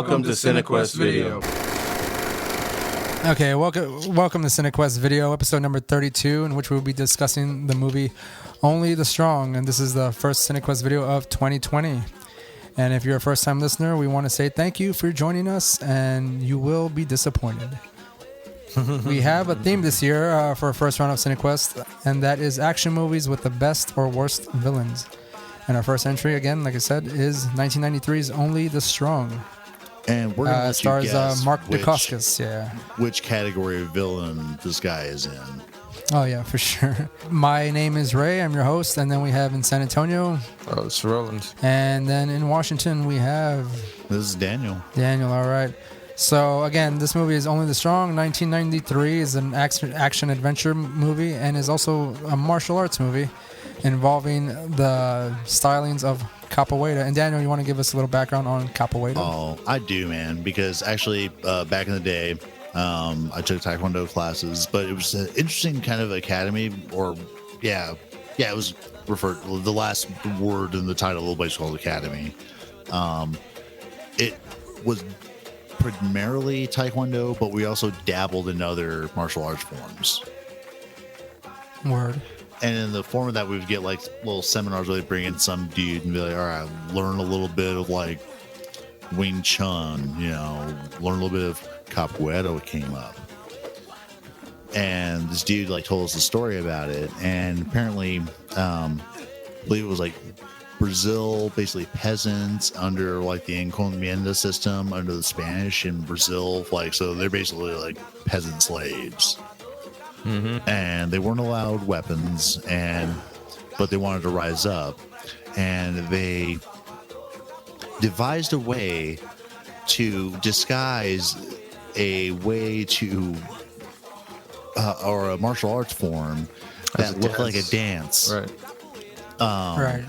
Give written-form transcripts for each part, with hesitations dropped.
Welcome to CineQuest Video. Okay, welcome to CineQuest Video, episode number 32, in which we'll be discussing the movie Only the Strong, and this is the first CineQuest video of 2020. And if you're a first-time listener, we want to say thank you for joining us, and you will be disappointed. We have a theme this year for our first round of CineQuest, and that is action movies with the best or worst villains. And our first entry, again, like I said, is 1993's Only the Strong. And we're going to stars guess Mark Dacascos, which category of villain this guy is in. Oh, yeah, for sure. My name is Ray. I'm your host. And then we have in San Antonio. Oh, it's Roland. And then in Washington, we have... This is Daniel. Daniel, all right. So, again, this movie is Only the Strong. 1993 is an action-adventure movie and is also a martial arts movie involving the stylings of Capoeira. And Daniel, you want to give us a little background on Capoeira? Oh, I do, man, because actually back in the day, I took Taekwondo classes, but it was an interesting kind of academy, or it was referred, the last word in the title of the place called Academy. It was primarily Taekwondo, but we also dabbled in other martial arts forms. Word. And in the form of that, we would get like little seminars where they bring in some dude and be like, all right, learn a little bit of like Wing Chun, learn a little bit of Capoeira, what came up. And this dude like told us a story about it. And apparently, I believe it was like Brazil, basically peasants under like the encomienda system under the Spanish in Brazil. So they're basically like peasant slaves. Mm-hmm. And they weren't allowed weapons, but they wanted to rise up, and they devised a way to disguise a way to or a martial arts form that looked like a dance. Right. Right.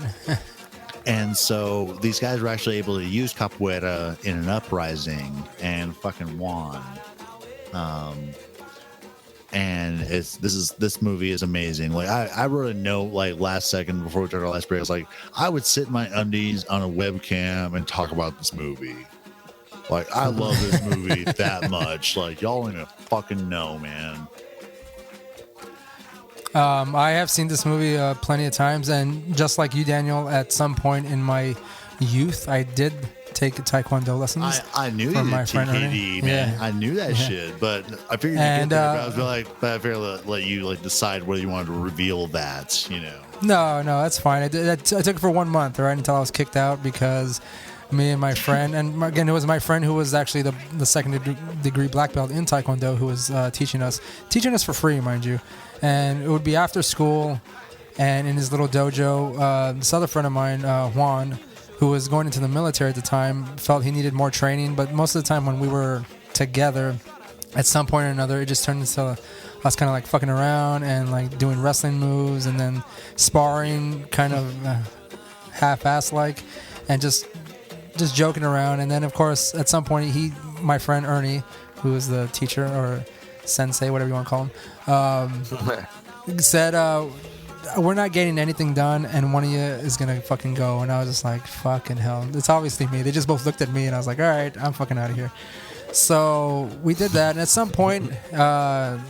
And so these guys were actually able to use capoeira in an uprising and fucking won. And this movie is amazing. Like I wrote a note like last second before we started our last break. I was like, I would sit in my undies on a webcam and talk about this movie. Like I love this movie that much. Like y'all don't even fucking know, man. I have seen this movie plenty of times, and just like you, Daniel, at some point in my youth, I did take Taekwondo lessons. I knew from you my did friend TKD, man. Yeah. I knew that shit, but I figured you'd get there. But I was but I figured let you like decide whether you wanted to reveal that, No, that's fine. I took it for 1 month, right, until I was kicked out because me and my friend, and again, it was my friend who was actually the second degree black belt in Taekwondo who was teaching us for free, mind you. And it would be after school, and in his little dojo, this other friend of mine, Juan, who was going into the military at the time, felt he needed more training. But most of the time when we were together, at some point or another, it just turned into us kind of like fucking around and like doing wrestling moves and then sparring kind of half-ass like, and just joking around. And then, of course, at some point, my friend Ernie, who was the teacher or sensei, whatever you want to call him, said, we're not getting anything done, and one of you is going to fucking go. And I was just like, fucking hell. It's obviously me. They just both looked at me, and I was like, all right, I'm fucking out of here. So we did that. And at some point, while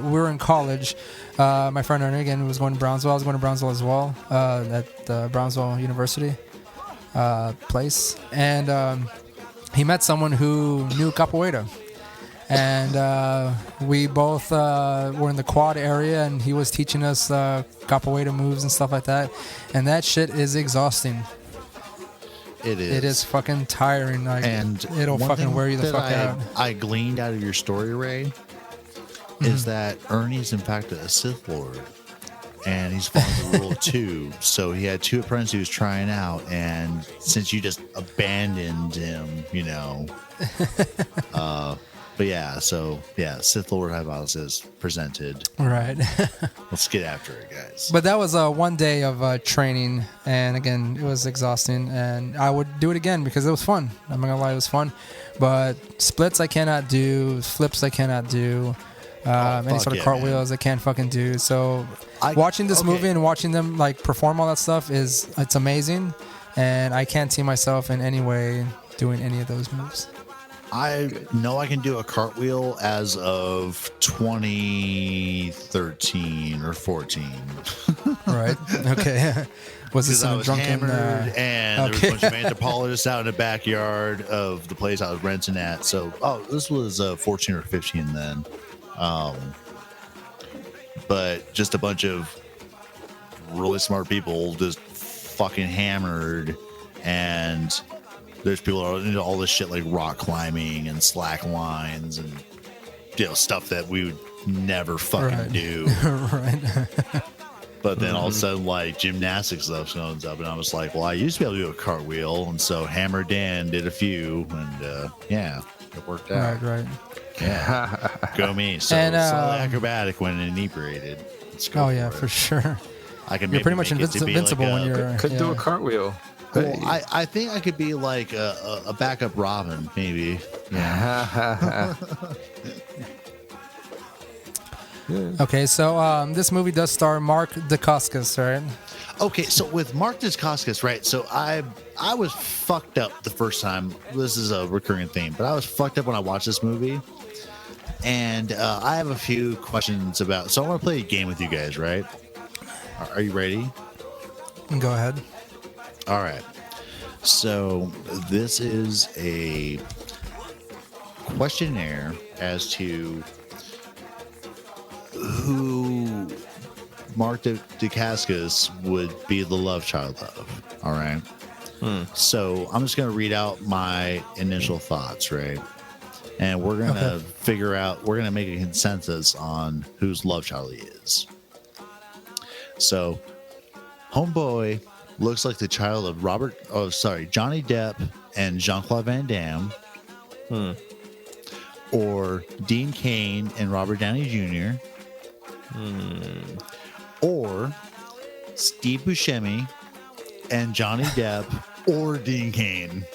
we were in college, my friend Ernie, again, was going to Brownsville. I was going to Brownsville as well, at Brownsville University place. And he met someone who knew Capoeira. And we both were in the quad area, and he was teaching us capoeira moves and stuff like that. And that shit is exhausting. It is. It is fucking tiring. Like, and it'll fucking wear you the fuck out. I gleaned out of your story, Ray, is that Ernie's in fact a Sith Lord. And he's following the rule 2. So he had 2 apprentices he was trying out. And since you just abandoned him, but Sith Lord hypothesis presented. Right. Let's get after it, guys. But that was 1 day of training, and again, it was exhausting, and I would do it again because it was fun. I'm not gonna lie, it was fun. But splits I cannot do, flips I cannot do, any sort of cartwheels I can't fucking do. So watching this movie and watching them like perform all that stuff it's amazing. And I can't see myself in any way doing any of those moves. I know I can do a cartwheel as of 2013 or 14. Right. Okay. Was this Because I in a was drunken? hammered, and there was a okay. bunch of anthropologists out in the backyard of the place I was renting at. So, this was 14 or 15 then. But just a bunch of really smart people just fucking hammered, and there's people that are into all this shit like rock climbing and slack lines and stuff that we would never fucking do. Right. But then all of a sudden, like, gymnastics stuff comes up, and I was like, well, I used to be able to do a cartwheel, and so Hammer Dan did a few, and yeah, it worked out. Right. Yeah, go me. So And, slightly acrobatic when inebriated. Let's go. Oh yeah, for sure. I can. You're pretty maybe much make it to be invincible like when you're. Could do a cartwheel. Well, I think I could be like a backup Robin, maybe. Yeah. Okay, so this movie does star Mark Dacascos, right? Okay, so with Mark Dacascos, right? So I was fucked up the first time. This is a recurring theme, but I was fucked up when I watched this movie, and I have a few questions about. So I want to play a game with you guys, right? Are you ready? Go ahead. All right. So this is a questionnaire as to who Mark Dacascos would be the love child of. All right. So I'm just going to read out my initial thoughts, right? And we're going to figure out, we're going to make a consensus on whose love child he is. So homeboy looks like the child of Johnny Depp and Jean-Claude Van Damme. Or Dean Cain and Robert Downey Jr. Or Steve Buscemi and Johnny Depp or Dean Cain.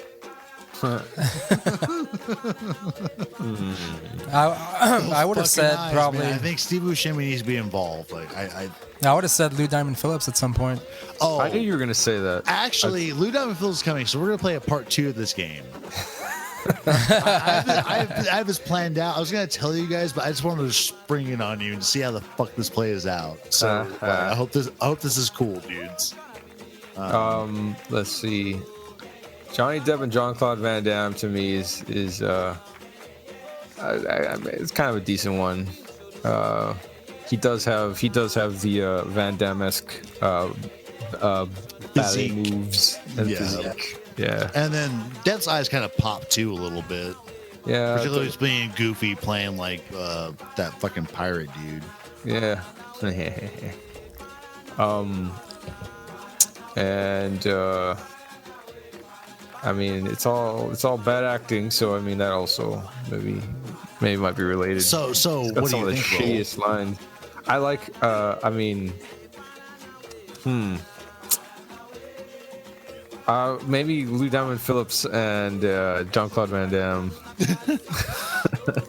I would have said Fucking eyes, probably. man. I think Steve Buscemi needs to be involved. Like I would have said Lou Diamond Phillips at some point. I knew you were going to say that. Actually, Lou Diamond Phillips is coming, so we're gonna play a part 2 of this game. I have this planned out. I was gonna tell you guys, but I just wanted to spring it on you and see how the fuck this plays out. So I hope this is cool, dudes. Let's see. Johnny Depp and Jean-Claude Van Damme to me is it's kind of a decent one. He does have the Van Damme-esque ballet moves and physique. Yeah. And then Depp's eyes kind of pop too a little bit. Yeah. Particularly he's being goofy, playing like that fucking pirate dude. Yeah. And I mean, it's all bad acting, so I mean that also maybe might be related. So It's got what do some you of the think? shittiest lines. I like. Maybe Lou Diamond Phillips and Jean-Claude Van Damme.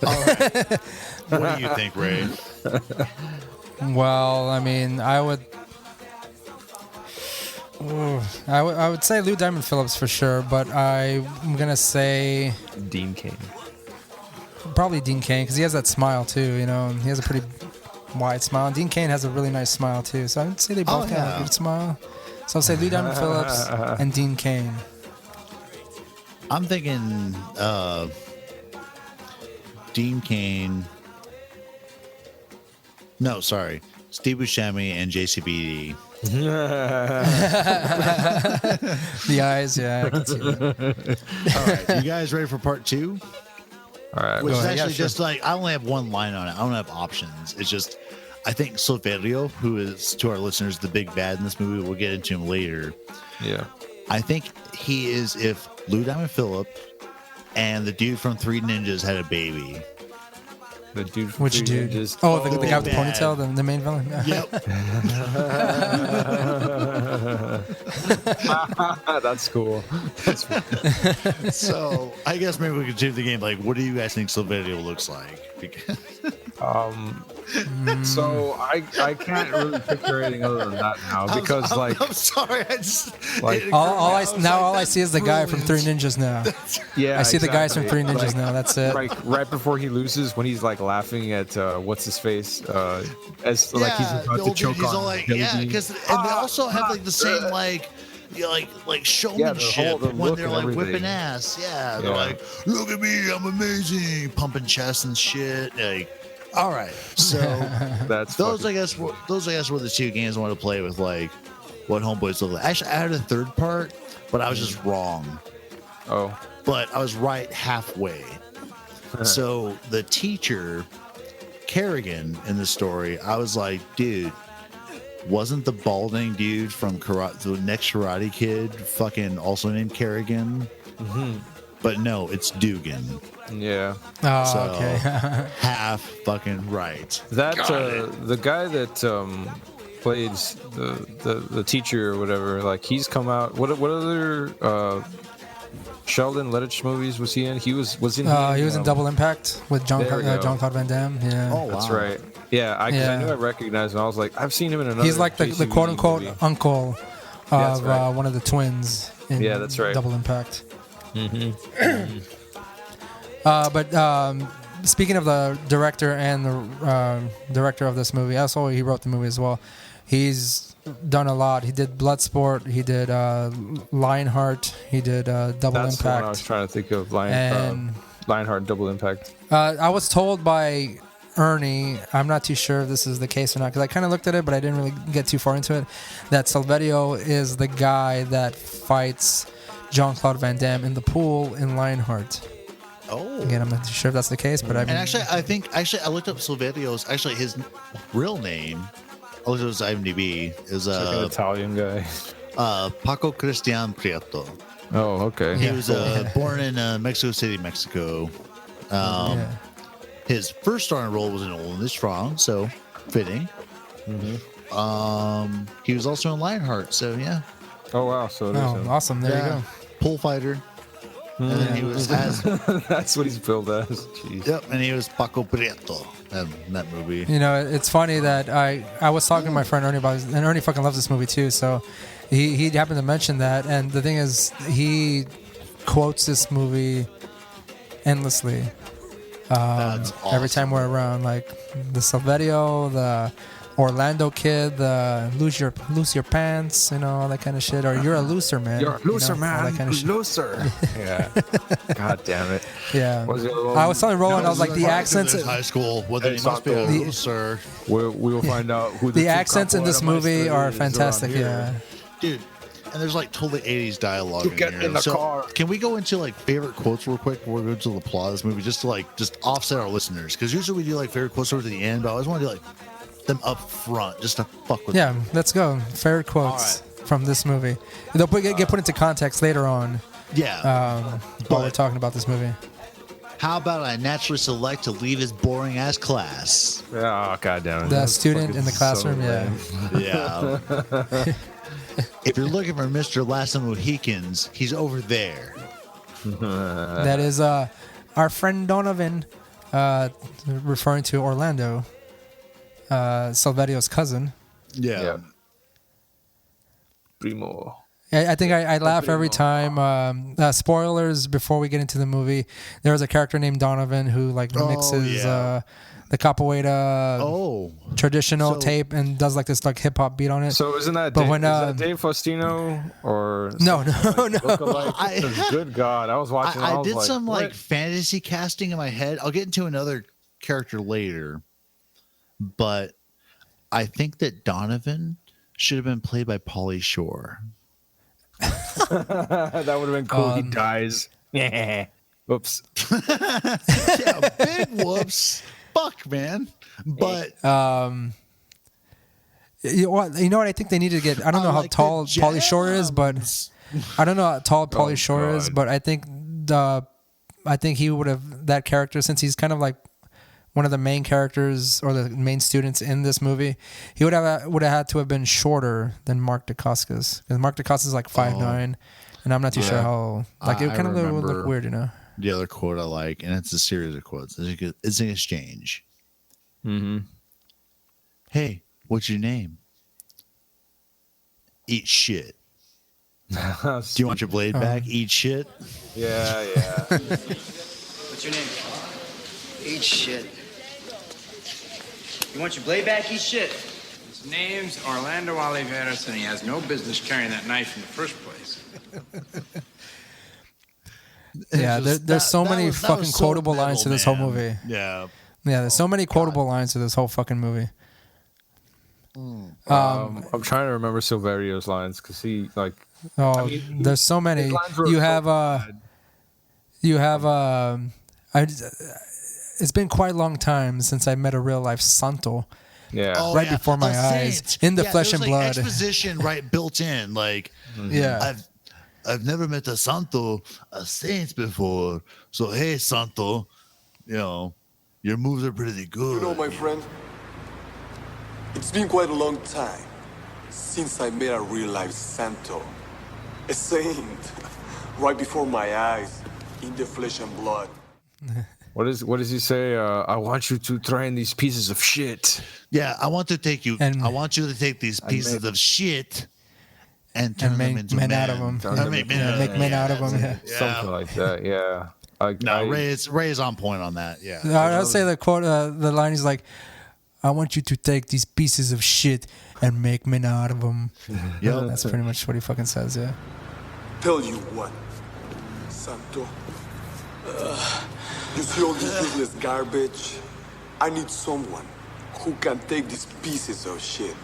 All right. What do you think, Ray? Well, I mean, I would say Lou Diamond Phillips for sure, but I'm gonna say Dean Cain. probably Dean Cain because he has that smile too. You know, he has a pretty wide smile. And Dean Cain has a really nice smile too. So I'd say they both have a good smile. So I'll say Lou Diamond Phillips and Dean Cain. I'm thinking Dean Cain. No, sorry. Steve Buscemi and JCBD. The eyes, yeah, I can see that. All right. You guys ready for part 2? All right. Which is ahead. actually Yeah, sure. just like, I only have one line on it. I don't have options. It's just, I think Silverio, who is, to our listeners, the big bad in this movie, we'll get into him later. Yeah. I think he is if Lou Diamond Phillips and the dude from Three Ninjas had a baby. The dude from Which Three dude? Ninjas. Oh, the guy with the bad. ponytail, the main villain. Yep. That's cool. So I guess maybe we could change the game. Like, what do you guys think Silverio looks like? Because So I can't really picture anything other than that now because I'm sorry. I just Like, All I see is the guy from Three Ninjas now. yeah, I see the guys from Three Ninjas Like, now. That's it. like right before he loses, when he's like laughing at what's his face, as like he's the about to old dude, choke he's on all like, Jelly yeah, Bean. because and they also have like the same like showmanship the when look they're and like everything. whipping ass. Yeah, they're Yeah. like, look at me, I'm amazing, pumping chest and shit. Like, all right, so That's those fucking- I guess were the two games I want to play with, like what Homeboys look like. Actually, I had a third part, but I was just wrong. oh But I was right halfway. So the teacher, Kerrigan, in the story, I was like, dude, wasn't the balding dude from the next Karate Kid fucking also named Kerrigan? But no, it's Dugan. yeah. Oh, So okay. half fucking right. That Got the guy that plays the teacher or whatever, like he's come out. What other Sheldon Lettich movies was he in? He was in. He was in Double Impact with There we go. Jean-Claude Van Damme. Yeah. Oh, wow. That's right. Yeah, I knew I recognized him. I was like, I've seen him in another. He's like the JCVD quote unquote movie. uncle That's of right. one of the twins in Yeah, that's right. Double Impact. But speaking of the director and the director of this movie, also he wrote the movie as well. He's done a lot. He did Bloodsport. He did Lionheart. He did Double That's the one I was Impact. trying to think of. And Lionheart, Double Impact. I was told by Ernie, I'm not too sure if this is the case or not, because I kind of looked at it, but I didn't really get too far into it, that Silverio is the guy that fights Jean-Claude Van Damme in the pool in Lionheart. Oh. Again, I'm not too sure if that's the case, but I mean, And actually, I looked up Silverio's. Actually, his real name, I looked at his IMDb, is Like an Italian guy. Paco Cristian Prieto. Oh, okay. He was born in Mexico City, Mexico. yeah. His first starring role was in Old and the Strong, so fitting. He was also in Lionheart, so yeah. Oh wow, so it is Oh, him. awesome. There you go. Pool fighter. And then he was as That's what he's billed as. Jeez. yep, and he was Paco Prieto in that movie. You know, it's funny that I was talking to my friend Ernie about this, and Ernie fucking loves this movie too, so he happened to mention that, and the thing is, he quotes this movie endlessly. That's Every time we're around, like the Silverio, the Orlando kid, the lose your pants, you know, all that kind of shit, or you're a loser, man. You're a loser, you know, all man. that kind of shit. Loser. Yeah. God damn it. Yeah. What was the other one? I was telling Roland, I was like, the Right, accents, in high school, whether he must be a The- loser. We will find out who the two accents in this Capoeira movie Maestros are is fantastic. around here. Yeah. Dude, and there's like totally 80s dialogue To in get here. in the so car. Can we go into like favorite quotes real quick before we go to the plot of this movie, just to just offset our listeners? Because usually we do like favorite quotes towards the end, but I always want to do like them up front just to fuck with Yeah, let's go. Favorite quotes from this movie. They'll get put into context later on Yeah. while we're talking about this movie. How about I naturally select to leave his boring ass class? Oh, God damn it. The That's student fucking in the classroom, so yeah. lame. Yeah. If you're looking for Mr. Last of the Mohicans, he's over there. That is our friend Donovan, referring to Orlando, Silverio's cousin. Yeah. Primo. I think I laugh every time. Spoilers before we get into the movie. There was a character named Donovan who like mixes yeah. the capoeira traditional So- tape and does like this like hip hop beat on it. So isn't that But Dave, when, is that Dave Faustino or no. lookalike? 'Cause good God, I was watching. I was did like, some what? like fantasy casting in my head. I'll get into another character later, but I think that Donovan should have been played by Pauly Shore. That would have been cool. He dies. Yeah. Oops. Yeah, big whoops. Fuck, man. But You know what? I think they need to get. I don't know how like the tall Pauly Shore is, but jams. I don't know how tall Pauly Shore is, God. but I think he would have that character, since he's kind of like one of the main characters or the main students in this movie, he would have had to have been shorter than Mark Dacascos, because Mark Dacascos is like 5'9", and I'm not too sure how. Like, it kind of would look weird, you know. The other quote I like, and it's a series of quotes. It's an exchange. Mm-hmm. Hey, what's your name? Eat shit. Do you want your blade back? Eat shit. Yeah. What's your name? Eat shit. You want your blade back? Eat shit. His name's Orlando Oliveras, and he has no business carrying that knife in the first place. Yeah, there's so many fucking quotable lines to this whole movie. Yeah. Yeah, there's so many quotable lines to this whole fucking movie. I'm trying to remember Silverio's lines because he like. Oh, I mean, there's so many. It's been quite a long time since I met a real life Santo. Yeah. Oh, right yeah. before my eyes, Saint. in the flesh and like blood. Exposition right built in, like Yeah. I've never met a Santo, a saint before. So hey, Santo, your moves are pretty good. You know, my friend, it's been quite a long time since I met a real-life Santo, a saint, right before my eyes, in the flesh and blood. What does he say? I want you to train these pieces of shit. Yeah, I want to take you. And- I want you to take these pieces of shit and turn And them make into men out of them. Make Make men out of them. Yeah. Something like that. Yeah. Ray is on point on that. Yeah. I'll say the quote. The line is like, "I want you to take these pieces of shit and make men out of them." Yep. That's pretty much what he fucking says. Yeah. Tell you what, Santo, you see all this useless garbage? I need someone who can take these pieces of shit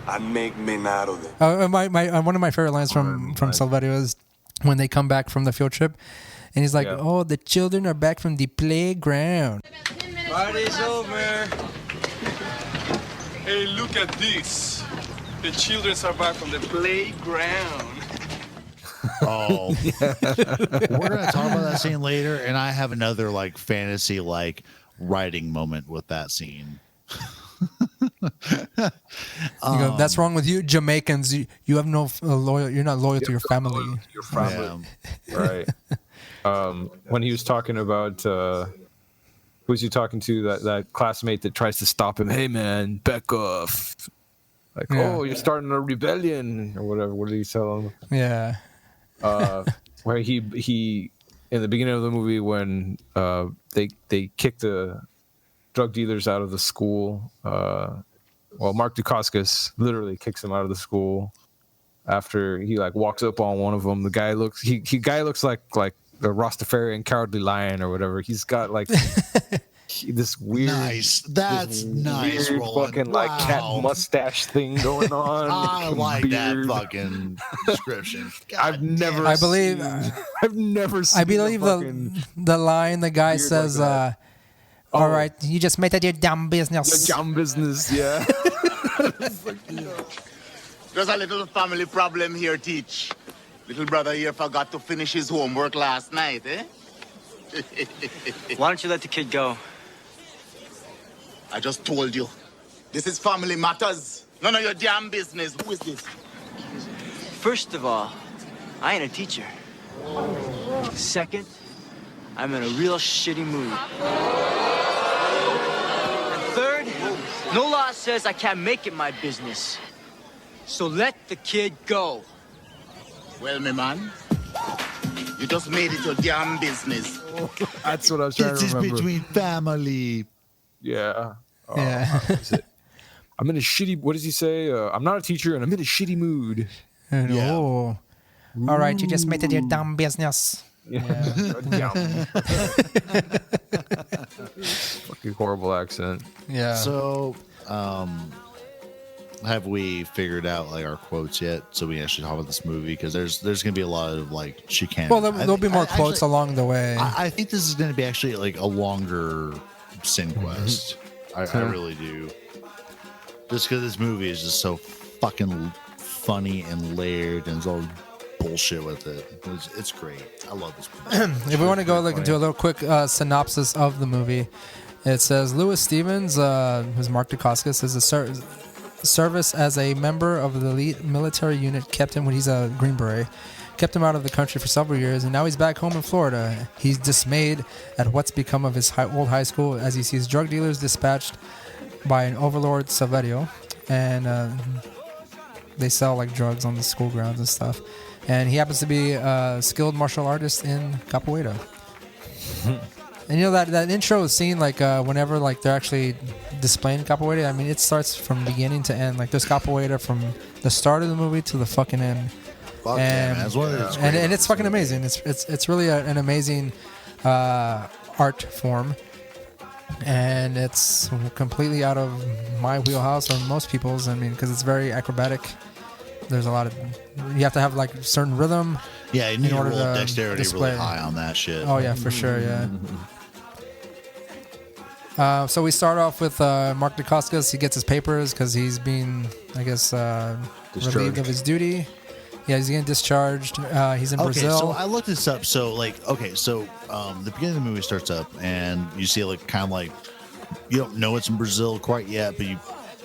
and make men out of them. One of my favorite lines from Silverio is when they come back from the field trip, and he's like, Yeah. "Oh, the children are back from the playground." Party's over. Hey, look at this. The children are back from the playground. Oh, we're gonna talk about that scene later, and I have another like fantasy like writing moment with that scene. You go, "That's wrong with you, Jamaicans. You have no loyal. You're not loyal to your family." Your family. Right. When he was talking about who's he talking to? That classmate that tries to stop him. Hey man, back off. Like, Yeah. oh, you're starting a rebellion or whatever. What did he tell him? Yeah. Where he in the beginning of the movie when they kick the drug dealers out of the school. Well, Mark Dacascos literally kicks him out of the school after he like walks up on one of them. The guy looks like the Rastafarian Cowardly Lion or whatever. He's got like this weird, Nice. That's nice, weird Roland. fucking like cat Wow. mustache thing going on. I like that Beard. fucking description. I've never. I believe. I've never seen. I believe a fucking, the line the guy beard says, like that. "All right, you just made that your damn business." the jam business. Yeah. There's a little family problem here, Teach. Little brother here forgot to finish his homework last night, eh? Why don't you let the kid go? I just told you. This is family matters. None of your damn business. Who is this? First of all, I ain't a teacher. Second, I'm in a real shitty mood. And third, no law says I can't make it my business. So let the kid go. Well, me man, you just made it your damn business. That's what I was trying This to is remember. between family. Yeah. Yeah. How is it? I'm in a shitty. What does he say? I'm not a teacher, and I'm in a shitty mood. And, Yeah. oh, all right, you just made it your damn business. Yeah. Fucking horrible accent. Yeah. So, have we figured out like our quotes yet? So we actually talk about this movie because there's gonna be a lot of like chicane. Well, there'll be more quotes along the way. I think this is gonna be actually like a longer sin quest. I really do. Just because this movie is just so fucking funny and layered and there's all bullshit with it. It's great. I love this movie. If we want to go into a little quick synopsis of the movie, It says Louis Stevens, who's Mark Dacascos, is a service as a member of the elite military unit kept him when he's a Green Beret. Kept him out of the country for several years, and now he's back home in Florida. He's dismayed at what's become of his old high school as he sees drug dealers dispatched by an overlord Saverio, and they sell like drugs on the school grounds and stuff. And he happens to be a skilled martial artist in Capoeira. And you know that intro scene, like whenever like they're actually displaying Capoeira, I mean it starts from beginning to end. Like there's Capoeira from the start of the movie to the fucking end. Fuck yeah, man. That's one of those And it's fucking amazing. It's really an amazing art form, and it's completely out of my wheelhouse or most people's. I mean, because it's very acrobatic. There's a lot of you have to have like certain rhythm. Yeah, you need in to order roll to dexterity display. really high on that shit. Oh yeah, for sure. Yeah. So we start off with Mark Dacascos. He gets his papers because he's being, I guess, relieved of his duty. Yeah, he's getting discharged. He's in Brazil. So I looked this up. So the beginning of the movie starts up, and you see like kind of like you don't know it's in Brazil quite yet, but you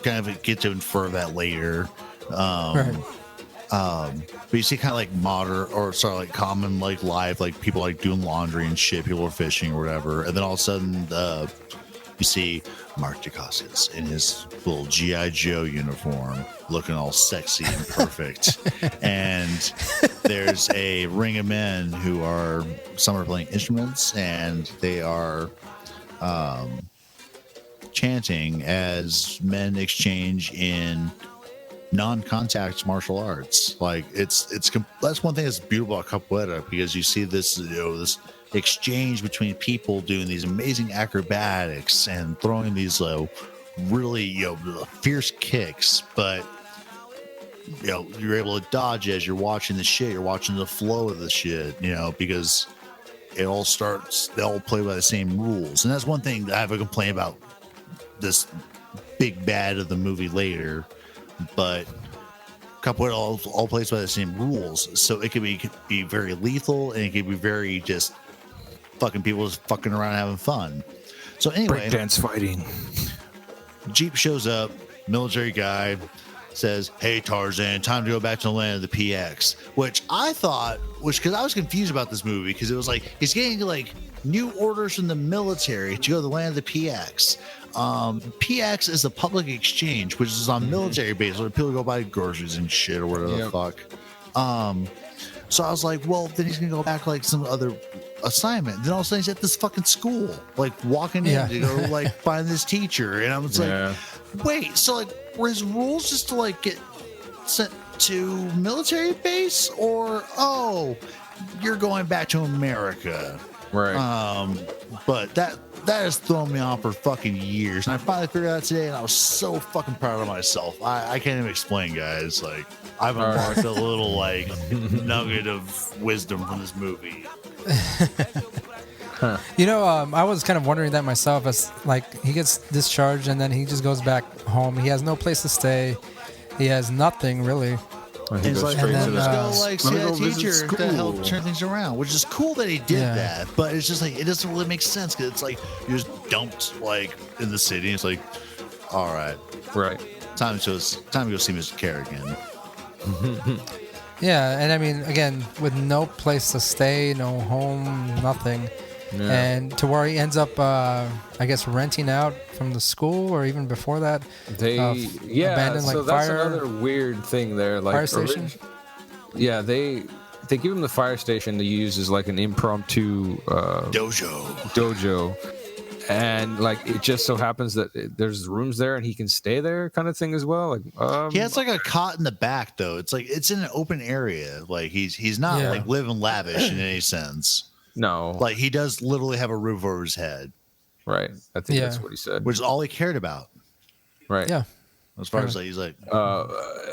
kind of get to infer that later. Right. But you see kind of like like common like life, like people like doing laundry and shit, people are fishing or whatever, and then all of a sudden you see Mark Dacascos in his little G.I. Joe uniform, looking all sexy and perfect. And there's a ring of men who some are playing instruments, and they are chanting as men exchange in non-contact martial arts. Like that's one thing that's beautiful about Capoeira, because you see this this exchange between people doing these amazing acrobatics and throwing these really fierce kicks, but you're able to dodge as you're watching the shit. You're watching the flow of the shit, because they all play by the same rules. And that's one thing that I have a complaint about this big bad of the movie later, but Capoeira all plays by the same rules, so it could be very lethal, and it could be very just fucking people just fucking around having fun. So anyway, breakdance fighting. Jeep shows up, military guy says, "Hey Tarzan, time to go back to the land of the PX." Which I thought because I was confused about this movie, because it was like he's getting like new orders from the military to go to the land of the PX. PX is a public exchange, which is on military base where people go buy groceries and shit or whatever the fuck. So I was like, well, then he's gonna go back like some other assignment. Then all of a sudden he's at this fucking school, like walking in to go like find this teacher, and I was like, wait, so like were his rules just to like get sent to military base, or you're going back to America? Right. But that has thrown me off for fucking years, and I finally figured it out today, and I was so fucking proud of myself. I can't even explain, guys. Like, I've unlocked a little like nugget of wisdom from this movie. I was kind of wondering that myself, as like he gets discharged and then he just goes back home. He has no place to stay. He has nothing really. He's like, let's go like see a teacher to help turn things around, which is cool that he did that, but it's just like it doesn't really make sense, because it's like you just dumped like in the city. It's like, all right, time to go see Mr. Kerrigan. Yeah, and I mean, again, with no place to stay, no home, nothing. Yeah. And to where he ends up, I guess, renting out from the school, or even before that, abandoned like so fire. That's another weird thing there. Like fire station. They give him the fire station to use as like an impromptu dojo, and like it just so happens that there's rooms there and he can stay there, kind of thing as well. Like he has like a cot in the back though. It's like it's in an open area. Like he's not like living lavish in any sense. No, like he does literally have a roof over his head. Right. I think that's what he said. Which is all he cared about. Right. Yeah. As far as like, he's like,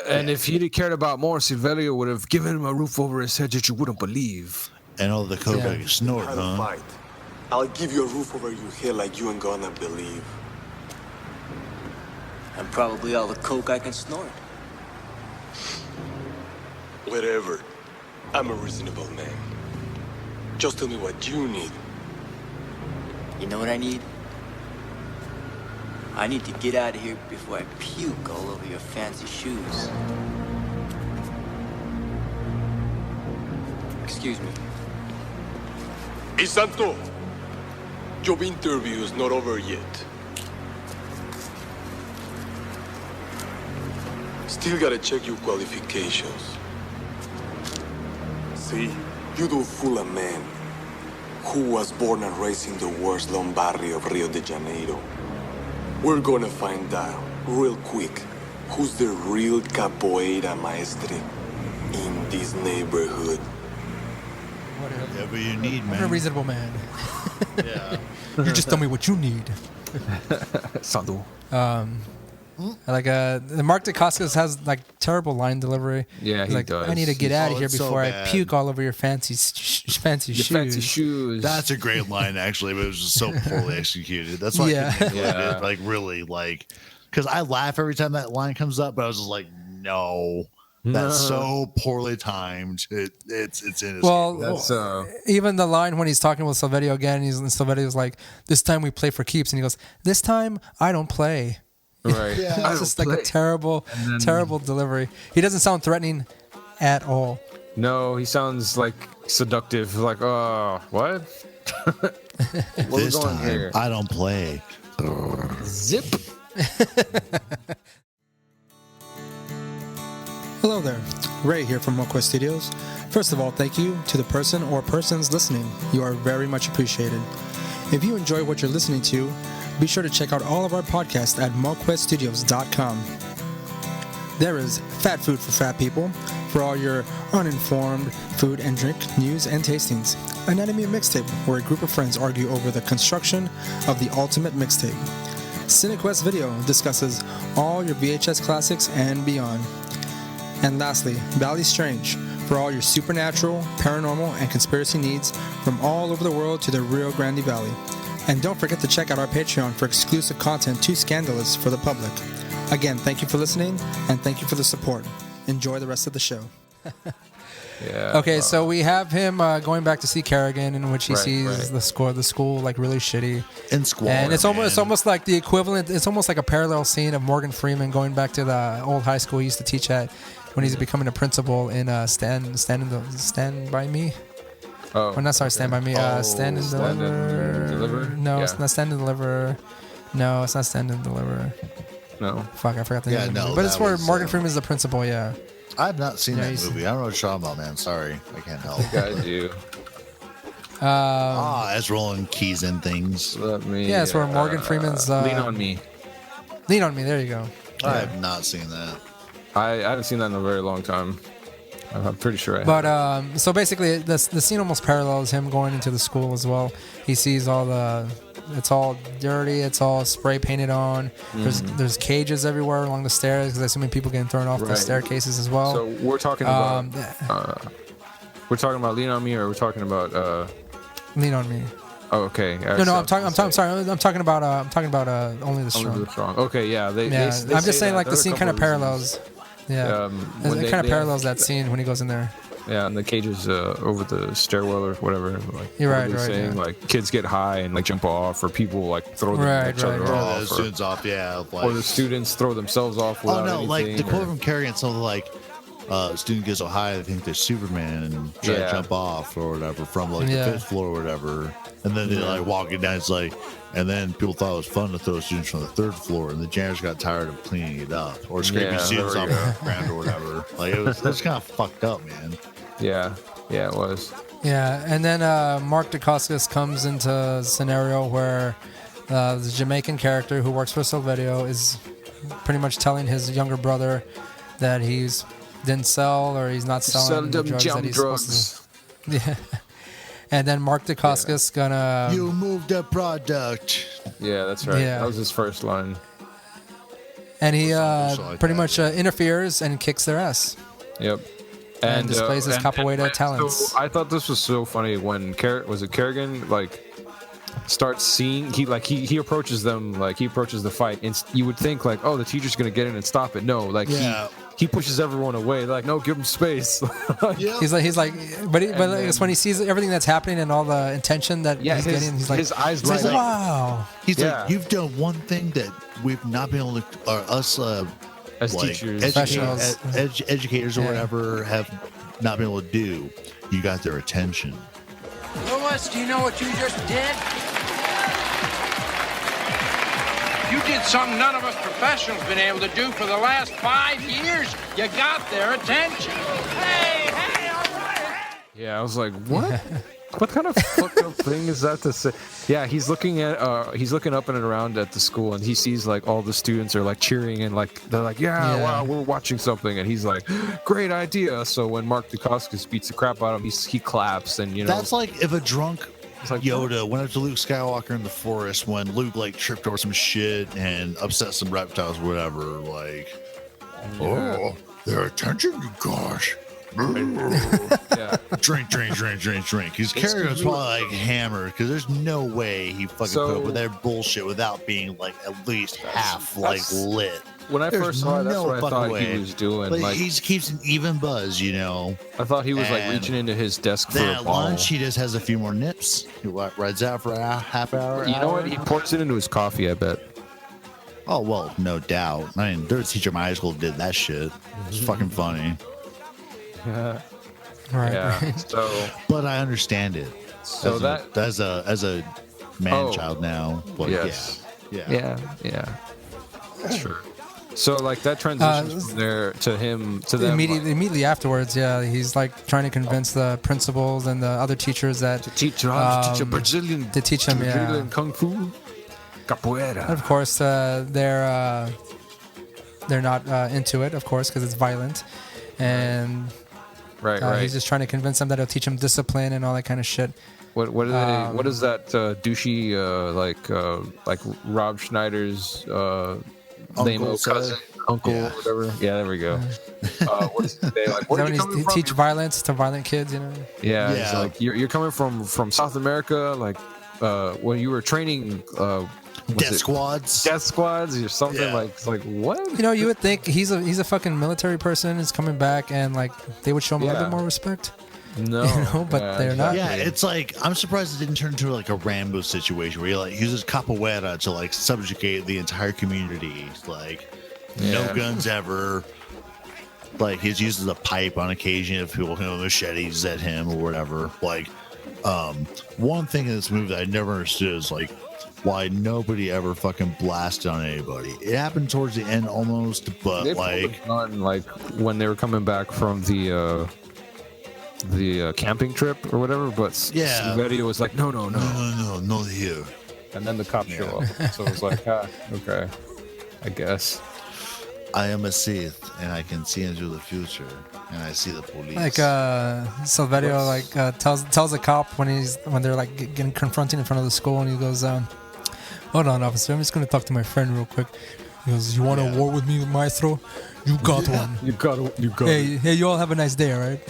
and if he'd cared about more, Silverio would have given him a roof over his head that you wouldn't believe. And all the coke I can snort, huh? I'll give you a roof over your head like you ain't gonna believe. And probably all the coke I can snort. Whatever. I'm a reasonable man. Just tell me what you need. You know what I need? I need to get out of here before I puke all over your fancy shoes. Excuse me. Hey, Santo. Job interview is not over yet. Still gotta check your qualifications. See, you do fool a man who was born and raised in the worst slum barrio of Rio de Janeiro. We're gonna find out real quick who's the real capoeira maestre in this neighborhood. Whatever you need, I'm a man. reasonable man. Yeah. You just tell me what you need. Sandu. Like Mark Dacascos has like terrible line delivery. Yeah, He's he like, does. I need to get out of here it's so before I bad. puke all over your fancy fancy Your shoes. fancy shoes. That's a great line, actually, but it was just so poorly executed. That's why Yeah. I couldn't include Yeah. it. Like, really, like, because I laugh every time that line comes up, but I was just like, no, that's so poorly timed. It's inescapable. Well, That's even the line when he's talking with Silverio again, Silverio's like, "This time we play for keeps," and he goes, "This time I don't play." right. It's just like a terrible delivery. He doesn't sound threatening at all. No, he sounds like seductive. Like, oh, what? What This going time, here? I don't play. Zip. Hello there, Ray here from MoQuest Studios. First of all, thank you to the person or persons listening. You are very much appreciated. If you enjoy what you're listening to, be sure to check out all of our podcasts at moqueststudios.com. There is Fat Food for Fat People, for all your uninformed food and drink news and tastings. Anatomy of Mixtape, where a group of friends argue over the construction of the ultimate mixtape. CineQuest Video discusses all your VHS classics and beyond. And lastly, Valley Strange, for all your supernatural, paranormal, and conspiracy needs from all over the world to the Rio Grande Valley. And don't forget to check out our Patreon for exclusive content too scandalous for the public. Again, thank you for listening, and thank you for the support. Enjoy the rest of the show. Yeah. Okay, so we have him going back to see Kerrigan, in which he Right, sees right. the school like really shitty, In squalor, and it's man. almost like the equivalent. It's almost like a parallel scene of Morgan Freeman going back to the old high school he used to teach at when he's becoming a principal in Stand By Me. Oh, Or not sorry, Stand By Me. Stand and Stand Deliver. and Deliver? No, it's Yeah. not Stand and Deliver. No, it's not Stand and Deliver. No. Fuck, I forgot the Yeah, name. of the no, movie. But it's that where was, Morgan Freeman is the principal. Yeah. I've not seen Yeah, that he's- movie. I don't know what you're talking about, man. Sorry. I can't help. I do. As Roland keys in things. Let me. Yeah, it's where Morgan Freeman's Lean on Me. Lean on Me. There you go. I have not seen that. I haven't seen that in a very long time. I'm pretty sure I But have. so basically, the scene almost parallels him going into the school as well. He sees it's all dirty, it's all spray painted on. There's cages everywhere along the stairs because assuming people getting thrown off the Right. staircases as well. So we're talking about Lean on Me, or we're talking about Lean on Me. oh, okay. No, I'm talking about Only the Strong. Only the Strong. Okay, yeah. They Yeah, they I'm say just saying that. like There the are a scene kind of couple parallels. Yeah, when it they- kind of they parallels have- that scene when he goes in there. Yeah, and the cages over the stairwell or whatever. Like, You're what right, are they right, saying? yeah. Like kids get high and like jump off, or people like throw Right, each other right. Throw off, the students off, yeah. Like, or the students throw themselves off. oh Without no, like the anything, quote or- from Carrie, something like, student gets so high they think they're Superman and try to Yeah. jump off or whatever from like Yeah. the fifth floor or whatever. And then they like walking down, it's like, and then people thought it was fun to throw students from the third floor, and the janitors got tired of cleaning it up or scraping Yeah, students there off we the ground or whatever. Like it was kind of fucked up, man. Yeah, it was. Yeah, and then Mark Dacascos comes into a scenario where the Jamaican character who works for Silverio is pretty much telling his younger brother that he's didn't sell or he's not selling Sell the them drugs that jump he's supposed drugs. to. Yeah. And then Mark Dacascos gonna You moved the product. Yeah, that's right. Yeah. That was his first line. and he Something like pretty that, much interferes and kicks their ass. Yep. And displays his capoeira and talents. So I thought this was so funny when Kerrigan like starts seeing he approaches them, like he approaches the fight, and you would think like, oh, the teacher's gonna get in and stop it. No, like Yeah. he pushes everyone away. They're like, no, give him space. He's like, but it's when he sees everything that's happening and all the attention that he's getting. He's like, his eyes like, light up. wow. He's like, you've done one thing that we've not been able to, or us as teachers, educators or whatever have not been able to do. You got their attention. Louis, do you know what you just did? You did something none of us professionals been able to do for the last 5 years. You got their attention. Hey, all right. Yeah, I was like, what? What kind of fucked up thing is that to say? Yeah, he's looking up and around at the school, and he sees like all the students are like cheering and like they're like, wow, we're watching something, and he's like, great idea. So when Mark Dacascos beats the crap out of him, he claps, and that's like if a drunk like Yoda went up to Luke Skywalker in the forest when Luke like tripped over some shit and upset some reptiles or whatever. Like, oh, their attention, gosh. Yeah. Drink. His character was probably like hammered because there's no way he fucking put up with that bullshit without being like at least half like lit. When I first saw it, that's what I thought he was doing. Like he keeps an even buzz, you know. I thought he was like reaching into his desk for then a at ball. lunch, he just has a few more nips. He rides out for a half hour. You know what? He pours it into his coffee, I bet. Oh, well, no doubt. I mean, there's a teacher in my high school who did that shit. It's fucking funny. Right. Yeah. So, but I understand it. So as a man child now. But yes. Yeah. That's true. So like that transitions from there to him to them immediately afterwards. Yeah, he's like trying to convince the principals and the other teachers that to teach a Brazilian Brazilian kung fu, capoeira. Of course, they're not into it, of course, because it's violent, and right. He's just trying to convince them that it'll teach them discipline and all that kind of shit. What is that douchey like Rob Schneider's lame-o cousin, uncle, whatever? Yeah, there we go. What is it? Like, where is that when he teach violence to violent kids, you know? Yeah. It's like you're coming from South America, like when you were training death squads or something. Like what? You know, you would think he's a fucking military person is coming back and like they would show him a little bit more respect. No, you know, but they're not. Yeah, it's like I'm surprised it didn't turn into like a Rambo situation where he like uses capoeira to like subjugate the entire community. Like no guns ever. Like he uses a pipe on occasion if people machetes at him or whatever. Like one thing in this movie that I never understood is like why nobody ever fucking blasted on anybody. It happened towards the end almost, but they like when they were coming back from the camping trip or whatever, but Silverio was like, no, not here. And then the cops show up. So it was like, okay, I guess. I am a Sith, and I can see into the future, and I see the police. Like Silverio tells a cop when they're like getting confronted in front of the school, and he goes, "Hold on, officer, I'm just gonna talk to my friend real quick." He goes, "You want a war with me, Maestro? You got one. You got it. Hey, you all have a nice day, all right?"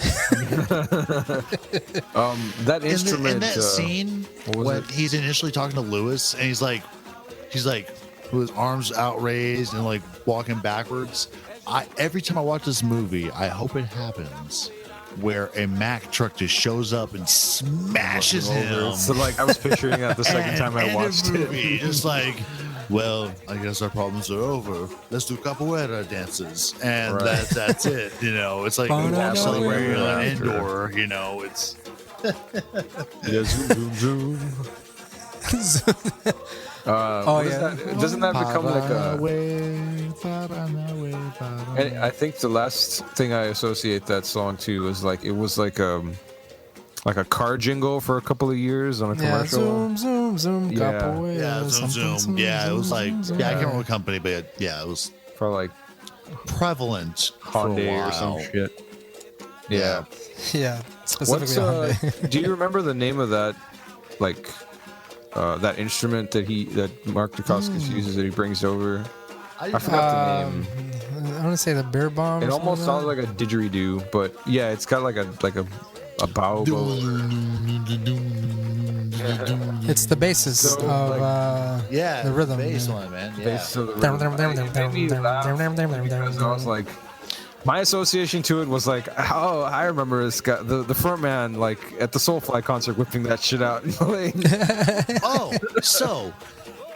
That instrument in that scene when he's initially talking to Lewis, and he's like with his arms outraised and like walking backwards. Every time I watch this movie, I hope it happens where a Mack truck just shows up and smashes him. So like I was picturing that the second time I watched it. Just like, well, I guess our problems are over. Let's do capoeira dances, and that's it. You know, it's like celebrating on indoor. You know, it's zoom zoom. Doesn't that become like I think the last thing I associate that song to is like it was like a car jingle for a couple of years on a commercial. Zoom zoom capoeira. Yeah, zoom. Yeah, it was like I can't remember what company, but it was for like prevalent Hyundai or some shit. Yeah. Specifically Hyundai. Do you remember the name of that that instrument that Mark Dacascos uses that he brings over? I forgot the name. I want to say the beer bomb. It almost sounds like a didgeridoo, but yeah, it's got like a baobo. It's the basis of the rhythm. The bass line, man. Yeah. Basis of the rhythm. It made me laugh because I was like, My association to it was like, oh, I remember this guy, the front man, like at the Soulfly concert, whipping that shit out. Oh, so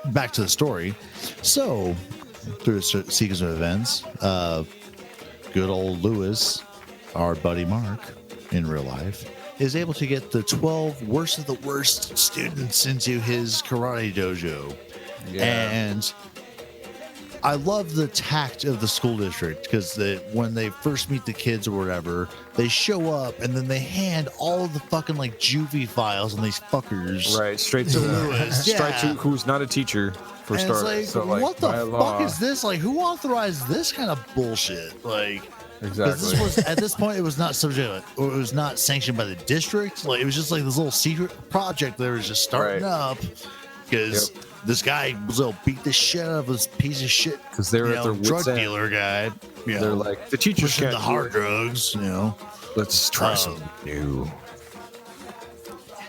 back to the story. So through a sequence of events, good old Lewis, our buddy Mark, in real life, is able to get the 12 worst of the worst students into his karate dojo. Yeah. And I love the tact of the school district because when they first meet the kids or whatever, they show up and then they hand all of the fucking like juvie files on these fuckers. Right, straight to Lewis. straight to who's not a teacher for And it's starters. like, what the by fuck law- is this? Like, who authorized this kind of bullshit? Like, 'cause Exactly. this was at this point, it was not subject, or it was not sanctioned by the district. Like, it was just like this little secret project that was just starting Right. up because this guy was beat the shit out of this piece of shit. Because they were at their drug wits' end. dealer guy. You They're know, like, the teachers pushing can't the do hard it. drugs. You know, Let's try something new.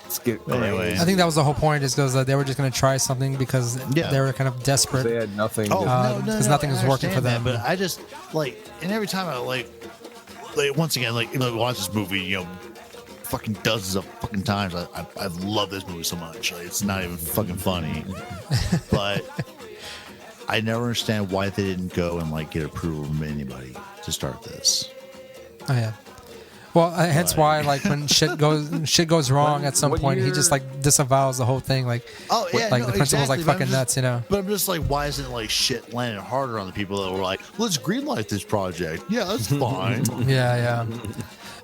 Let's get Anyway. I think that was the whole point, is because they were just going to try something because Yeah. they were kind of desperate. They had nothing. Oh, to- because nothing was I working for understand them. that, but I just like, and every time I like once again, like, you know, watch this movie, you know, fucking dozens of fucking times. I love this movie so much. Like, it's not even fucking funny, but I never understand why they didn't go and like get approval from anybody to start this. Oh yeah. Well, hence why, like, when shit goes wrong at some what point, he year- just like disavows the whole thing. Like, Oh yeah, like no, the principal's exactly, like but I'm fucking just- nuts, you know. But I'm just like, why isn't like shit landing harder on the people that were like, let's greenlight this project? Yeah, that's fine. Yeah.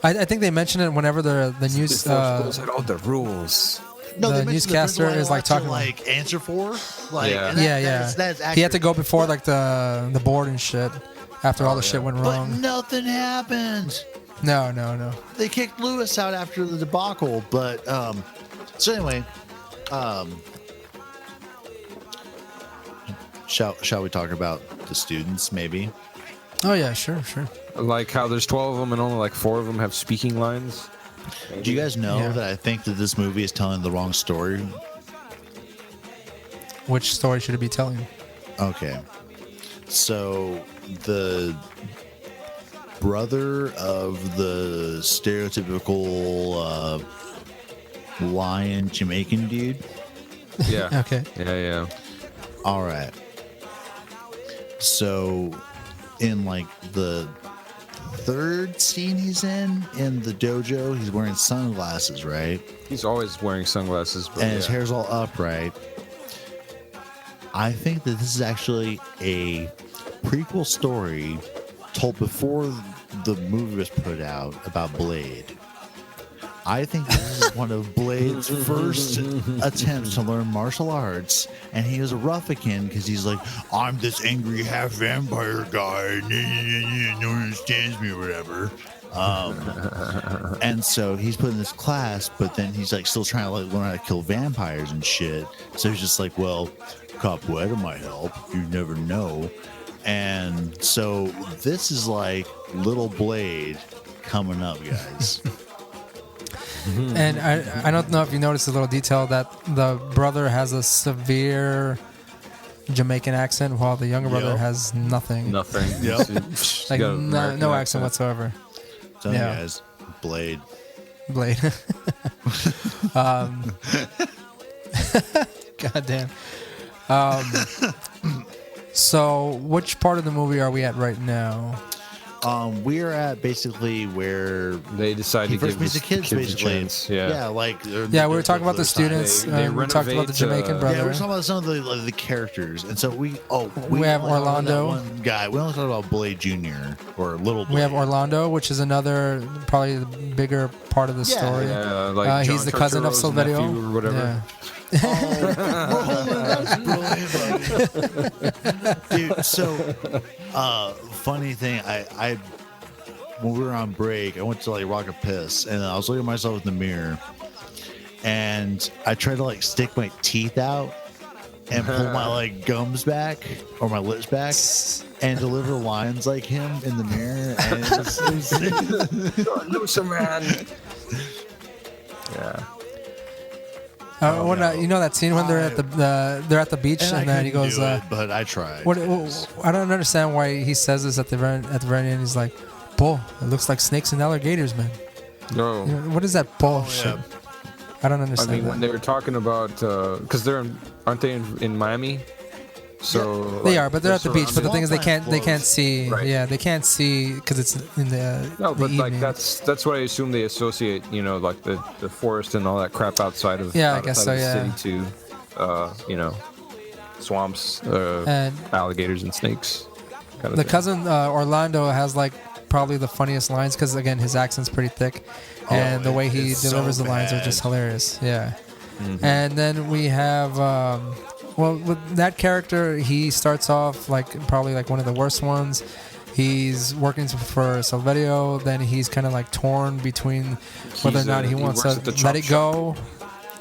I think they mention it whenever the news had all the rules. No, The they mentioned newscaster principal is, like, had a lot talking to, about- like answer for. Like, Yeah. and that- yeah. That's He had to accurate. go before like the board and shit after all the shit went But wrong. nothing happened. No. They kicked Lewis out after the debacle. But so anyway, shall we talk about the students maybe? Oh yeah, sure. Like how there's 12 of them and only like 4 of them have speaking lines. Do you guys know Yeah. that I think that this movie is telling the wrong story? Which story should it be telling? Okay. So the brother of the stereotypical lion Jamaican dude. Yeah. Okay. Yeah. All right. So in like the third scene he's in the dojo, he's wearing sunglasses, right? He's always wearing sunglasses. But And his yeah. hair's all upright. I think that this is actually a prequel story told before the movie was put out about Blade. I think this is one of Blade's first attempts to learn martial arts, and he was a ruffian because he's like, I'm this angry half vampire guy, no one understands me or whatever. And so he's put in this class, but then he's like still trying to like learn how to kill vampires and shit. So he's just like, well, Capoeira might help. You never know. And so this is like Little Blade coming up, guys. And I don't know if you noticed a little detail that the brother has a severe Jamaican accent while the younger brother Yep. has nothing. Nothing. Yep. He's Like got an no American accent whatsoever. Tell you Yeah. guys, Blade. Blade. God damn. So which part of the movie are we at right now? We're at basically where They decide he to first give meets the the kids, a basically. chance. Yeah. like Yeah, we were talking about the students. They We talked about the renovate, Jamaican brother. Yeah, we're talking about some of the characters, and so we We have only talked about Orlando. that one guy. We only talked about Blade Jr. or Little Blade. We have Orlando, which is another probably the bigger part of the Yeah, story. Yeah, like He's John the cousin of Turturro's Silverio. nephew or whatever. Yeah. Roland, that's brilliant. Dude, so funny thing, I when we were on break, I went to like rock a piss, and I was looking at myself in the mirror, and I tried to like stick my teeth out and pull my like gums back or my lips back and deliver lines like him in the mirror, and it was Looser, man. Yeah. You know that scene when they're at the beach and and then he couldn't goes, do it, but I tried. "What? I don't understand why he says this at the very end. He's like, bull. It looks like snakes and alligators, man. No. You know, what is that bullshit? I don't I understand. mean, that. when they were talking about, because aren't they in Miami? So They are, but they're at the beach. But the thing is, they can't Floats. see. Right. Yeah, they can't see because it's in the. No, but the like evening. that's what I assume they associate, like the forest and all that crap outside of Yeah, I guess outside so, of the city to swamps, And- alligators and snakes. Kind of The thing. cousin Orlando has like probably the funniest lines because again his accent's pretty thick, and the way he it's so delivers the lines are just bad. hilarious. Yeah. And then we have with that character, he starts off like probably like one of the worst ones. He's working for Silverio, then he's kind of like torn between whether or not he wants works to at the let chop it go.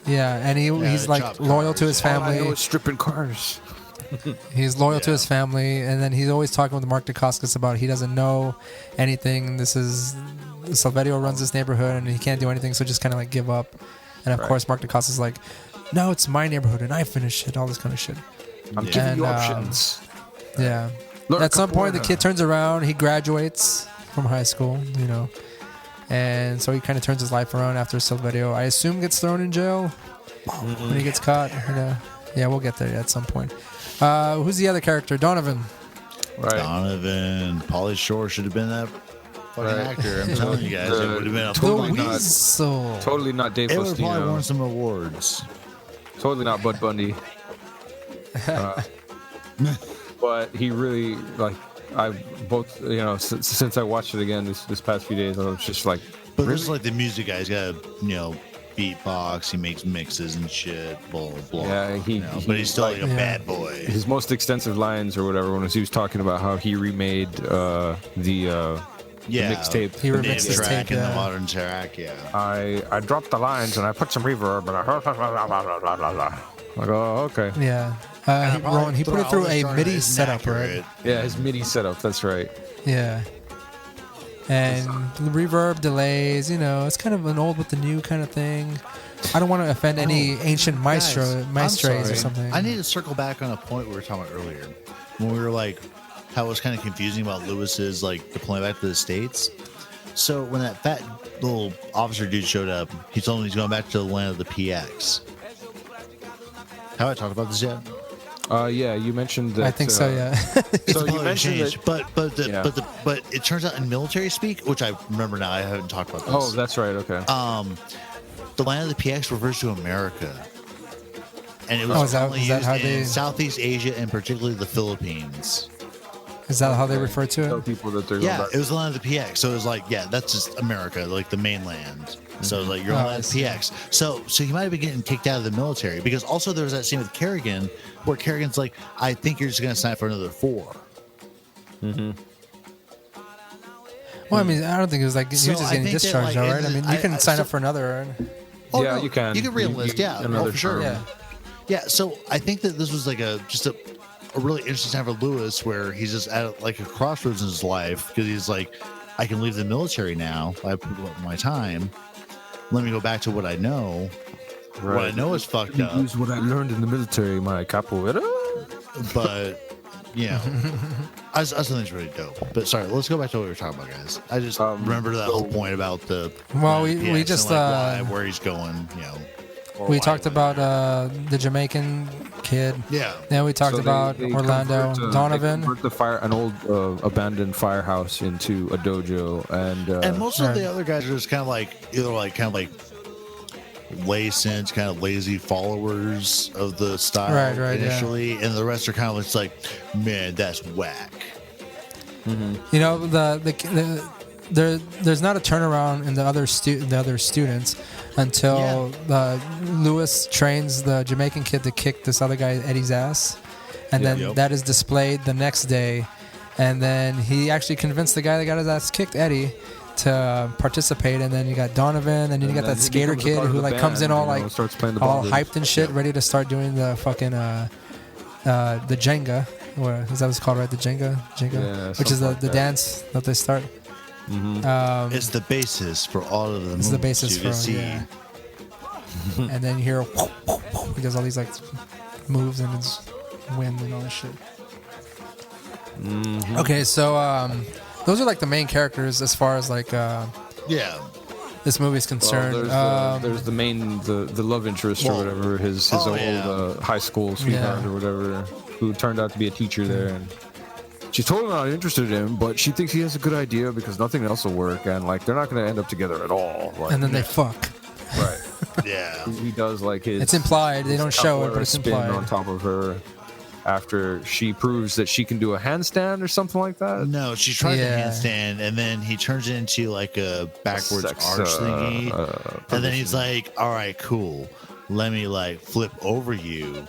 Yeah, and he's the like chop loyal to cars. his All I know family. is stripping cars. He's loyal to Yeah. his family, and then he's always talking with Mark Dacascos about he doesn't know anything. This is Silverio runs this neighborhood, and he can't do anything, so just kind of like give up. And of Right. course, Mark Dacascos is like, "No, it's my neighborhood, and I finish it." All this kind of shit. I'm Yeah. giving you And, options. Yeah. Learn At some point, the Capoeira. kid turns around. He graduates from high school, and so he kind of turns his life around after Silverio, I assume, gets thrown in jail when he gets caught. Yeah, we'll get there at some point. Who's the other character? Donovan. Right. Donovan, Pauly Shore should have been that fucking Right. actor. I'm telling you guys, it would have been a Totally the not. Weasel. Totally not Dave It would have probably won Faustino. some awards. Totally not Bud Bundy. But he really since I watched it again this past few days, I was just like, But this is like the music guy. He's got beatbox. He makes mixes and shit. Blah blah. Yeah, but he's still like a Yeah. bad boy. his most extensive lines or whatever when he was talking about how he remade the mixtape. He the remixed native his track tape, and yeah. the modern track. Yeah. I dropped the lines and I put some reverb and I like, oh, okay. Yeah. Roland, he put it through a MIDI setup, right? Yeah, his MIDI setup. That's right. Yeah. And the reverb delays, it's kind of an old with the new kind of thing. I don't want to offend any ancient maestros or something. I need to circle back on a point we were talking about earlier when we were like, how it was kind of confusing about Lewis's like deployment back to the States. So when that fat little officer dude showed up, he told him he's going back to the land of the PX. Have I talked about this yet? Yeah, you mentioned that. I think so, yeah. So you mentioned changed, that. but it turns out in military speak, which I remember now, I haven't talked about this. Oh, that's right. Okay. The land of the PX refers to America, and it was Oh, is that- only is that used how in they- Southeast Asia and particularly the Philippines. Is that how they refer to Tell it? people that they're Yeah, going back. it was the land of the PX, so it was like, yeah, that's just America, like the mainland. So it was like you're on Oh, the I land of see. PX. So he might have been getting kicked out of the military because also there was that scene with Kerrigan where Kerrigan's like, I think you're just gonna sign up for another 4. Well, I mean, I don't think it was like he So was just I getting think that, discharged, like, all in right? I the- mean, you can I- sign so- up for another. Right? Oh, Yeah, no, you can. You can re-enlist, yeah, another for sure. term. Yeah. Yeah, so I think that this was like a really interesting time for Lewis where he's just at like a crossroads in his life because he's like, I can leave the military now. I put up my time. Let me go back to what I know. What I know is fucked up, Use what I learned in the military, my capoeira. but I still think it's really dope. But sorry, let's go back to what we were talking about, guys. I just remember that whole point about the. Well, we PX just, and, like, where he's going, or We why talked he about went. the Jamaican kid. Yeah. Then we talked So about they Orlando, Donovan. They convert an old abandoned firehouse into a dojo, And most of Right. the other guys are just kind of like either like kind of like kind of lazy followers of the style Right, yeah. initially, and the rest are kind of just like, man, that's whack. You know, there's not a turnaround in the other students until Lewis trains the Jamaican kid to kick this other guy Eddie's ass, and then Yep. that is displayed the next day, and then he actually convinced the guy that got his ass kicked, Eddie, to participate, and then you got Donovan, and then you got then that he skater becomes a kid part of who the like comes in band, all like starts playing the all bongos. hyped and shit, ready to start doing the fucking the Jenga, or is that what it's called, right? The Jenga, Yeah, which is something the like that. dance that they start. It's the basis for all of the It's moves the basis you for can see. yeah. And then you hear he does all these like moves and it's wind and all this shit. Okay, so Those are like the main characters as far as like Yeah. this movie's concerned. There's the main the love interest or whatever, his old high school sweetheart or whatever, who turned out to be a teacher there, and she's totally not interested in him, but she thinks he has a good idea because nothing else will work, and like they're not going to end up together at all. Like, and then they fuck. Right. Yeah. He does like his. It's implied. They don't show it, but it's spin implied. on top of her after she proves that she can do a handstand or something like that. No, she tries a handstand, and then he turns it into like a backwards arch thingy. And then he's like, all right, cool. Let me like flip over you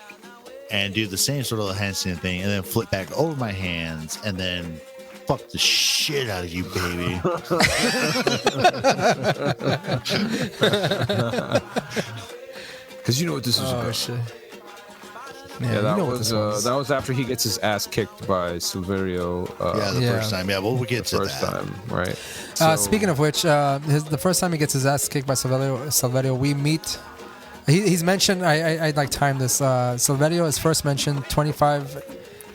and do the same sort of handstand thing, and then flip back over my hands, and then fuck the shit out of you, baby. Because you know what this is about. Shit. Yeah, that was after he gets his ass kicked by Silverio. The first time. Yeah, well, we'll get to first that. time, right? Speaking of which, the first time he gets his ass kicked by Silverio, we meet. He's mentioned. I like time this. Silverio is first mentioned 25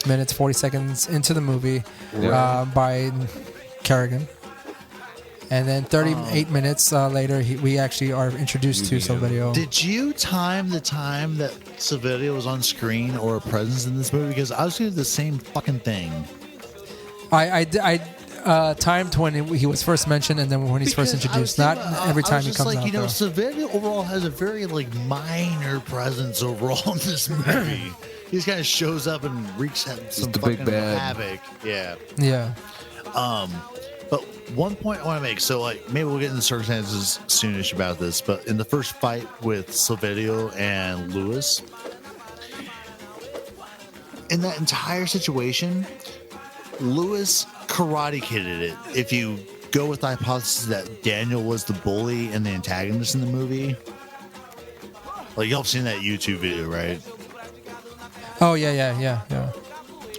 minutes 40 seconds into the movie by Kerrigan. And then 38 minutes later, we actually are introduced to Silverio. Did you time the time that Silverio was on screen or a presence in this movie? Because I was doing the same fucking thing. I timed when he was first mentioned and then when he's first introduced. Not every time he comes out. You know, Silverio overall has a very like minor presence overall in this movie. He just kind of shows up and wreaks some fucking havoc. Yeah. Yeah. But one point I want to make, so like maybe we'll get into circumstances soonish about this, but in the first fight with Silverio and Lewis, in that entire situation, Lewis karate kidded it. If you go with the hypothesis that Daniel was the bully and the antagonist in the movie, like y'all have seen that YouTube video, right? Oh yeah.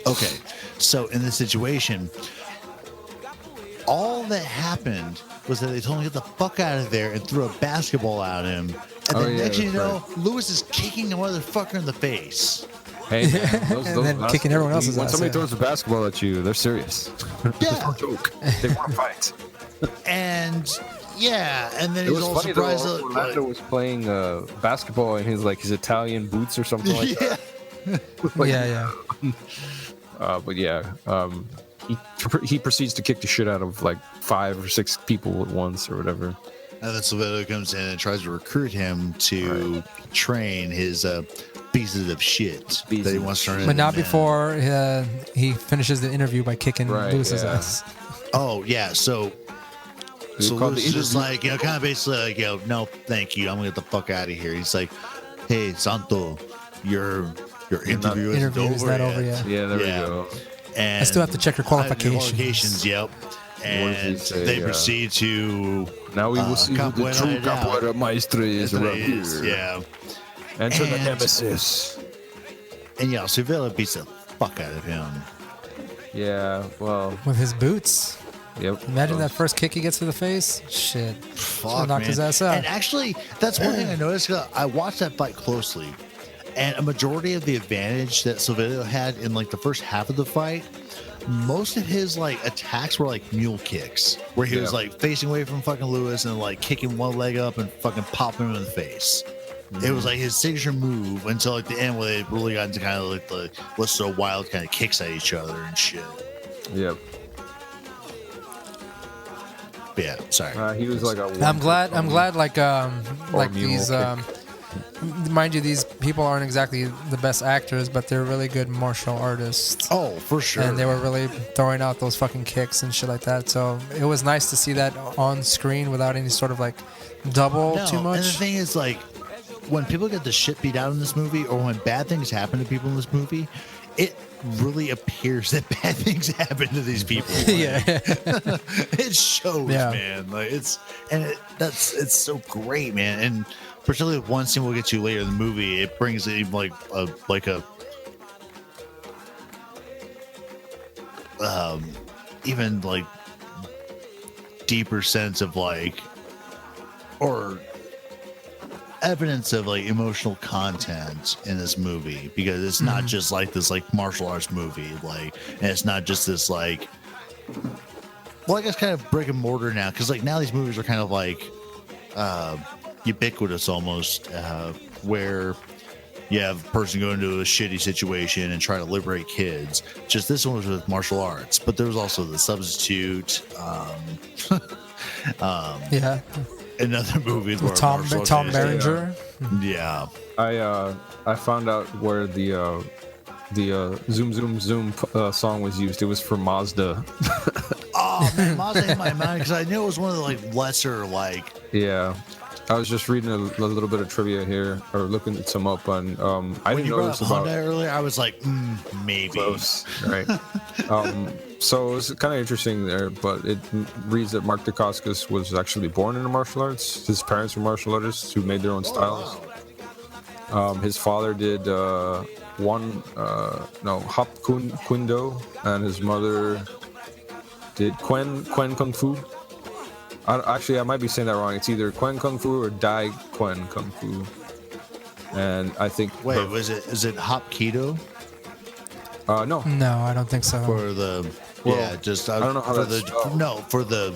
Okay, so in this situation, all that happened was that they told him to get the fuck out of there and threw a basketball at him. And then next thing you know, Lewis is kicking a motherfucker in the face. Hey, man, those and then kicking everyone else's ass. When somebody throws a basketball at you, they're serious. Yeah. No joke. They want to fight. And and then he's all funny surprised. Though, Orlando was playing basketball in his Italian boots or something like that. But he proceeds to kick the shit out of like 5 or 6 people at once or whatever. And then Silverio comes in and tries to recruit him to train his pieces of shit that he wants to turn into. But not before he finishes the interview by kicking Lewis's ass. Oh, yeah. So Lewis is just like, kind of basically like, no, thank you. I'm going to get the fuck out of here. He's like, hey, Santo, your interview is not over yet. Yeah, there we go. And I still have to check your qualifications. Yep. And they proceed to now we will see who the true Capoeira Maestre is around here. Yeah. Enter the nemesis. And Silverio beats the fuck out of him. Yeah, well, with his boots. Yep. Imagine that first kick he gets to the face. Shit. Fuck, knocked his ass out. And actually, that's one thing I noticed. I watched that fight closely. And a majority of the advantage that Silverio had in like the first half of the fight, most of his like attacks were like mule kicks, where he was like facing away from fucking Lewis and like kicking one leg up and fucking popping him in the face. It was like his signature move until like the end where they really got into kind of like the let's throw wild kind of kicks at each other and shit. Yep. But yeah, sorry. He was like a. I'm glad like these. Mind you, these people aren't exactly the best actors, but they're really good martial artists. Oh, for sure. And they were really throwing out those fucking kicks and shit like that. So it was nice to see that on screen without any sort of like double too much. And the thing is, like, when people get the shit beat out in this movie, or when bad things happen to people in this movie, it really appears that bad things happen to these people. Yeah. It shows, man. Like it's so great, man. And particularly with one scene we'll get to later in the movie, it brings it like a even like deeper sense of like, or evidence of like emotional content in this movie, because it's not just like this like martial arts movie, like, and it's not just this like well, I guess kind of brick and mortar now, because like now these movies are kind of like ubiquitous almost, where you have a person go into a shitty situation and try to liberate kids. Just this one was with martial arts, but there was also The Substitute. Yeah. Another movie where Tom Berenger. Yeah. I found out where the Zoom Zoom Zoom song was used. It was for Mazda. Oh man, Mazda in my mind, because I knew it was one of the like lesser like. Yeah. I was just reading a little bit of trivia here, or looking some up on. I When didn't you know brought this up about. Honda earlier, I was like, maybe. Close, right? So it's kind of interesting there, but it reads that Mark Dacascos was actually born into martial arts. His parents were martial artists who made their own styles. His father did Hop Kuen Do, and his mother did Quen Kung Fu. I might be saying that wrong. It's either Quen Kung Fu or Dai Quen Kung Fu. And I think. Wait, is it Hop Keto? No. No, I don't think so. For the I don't know how for that's for the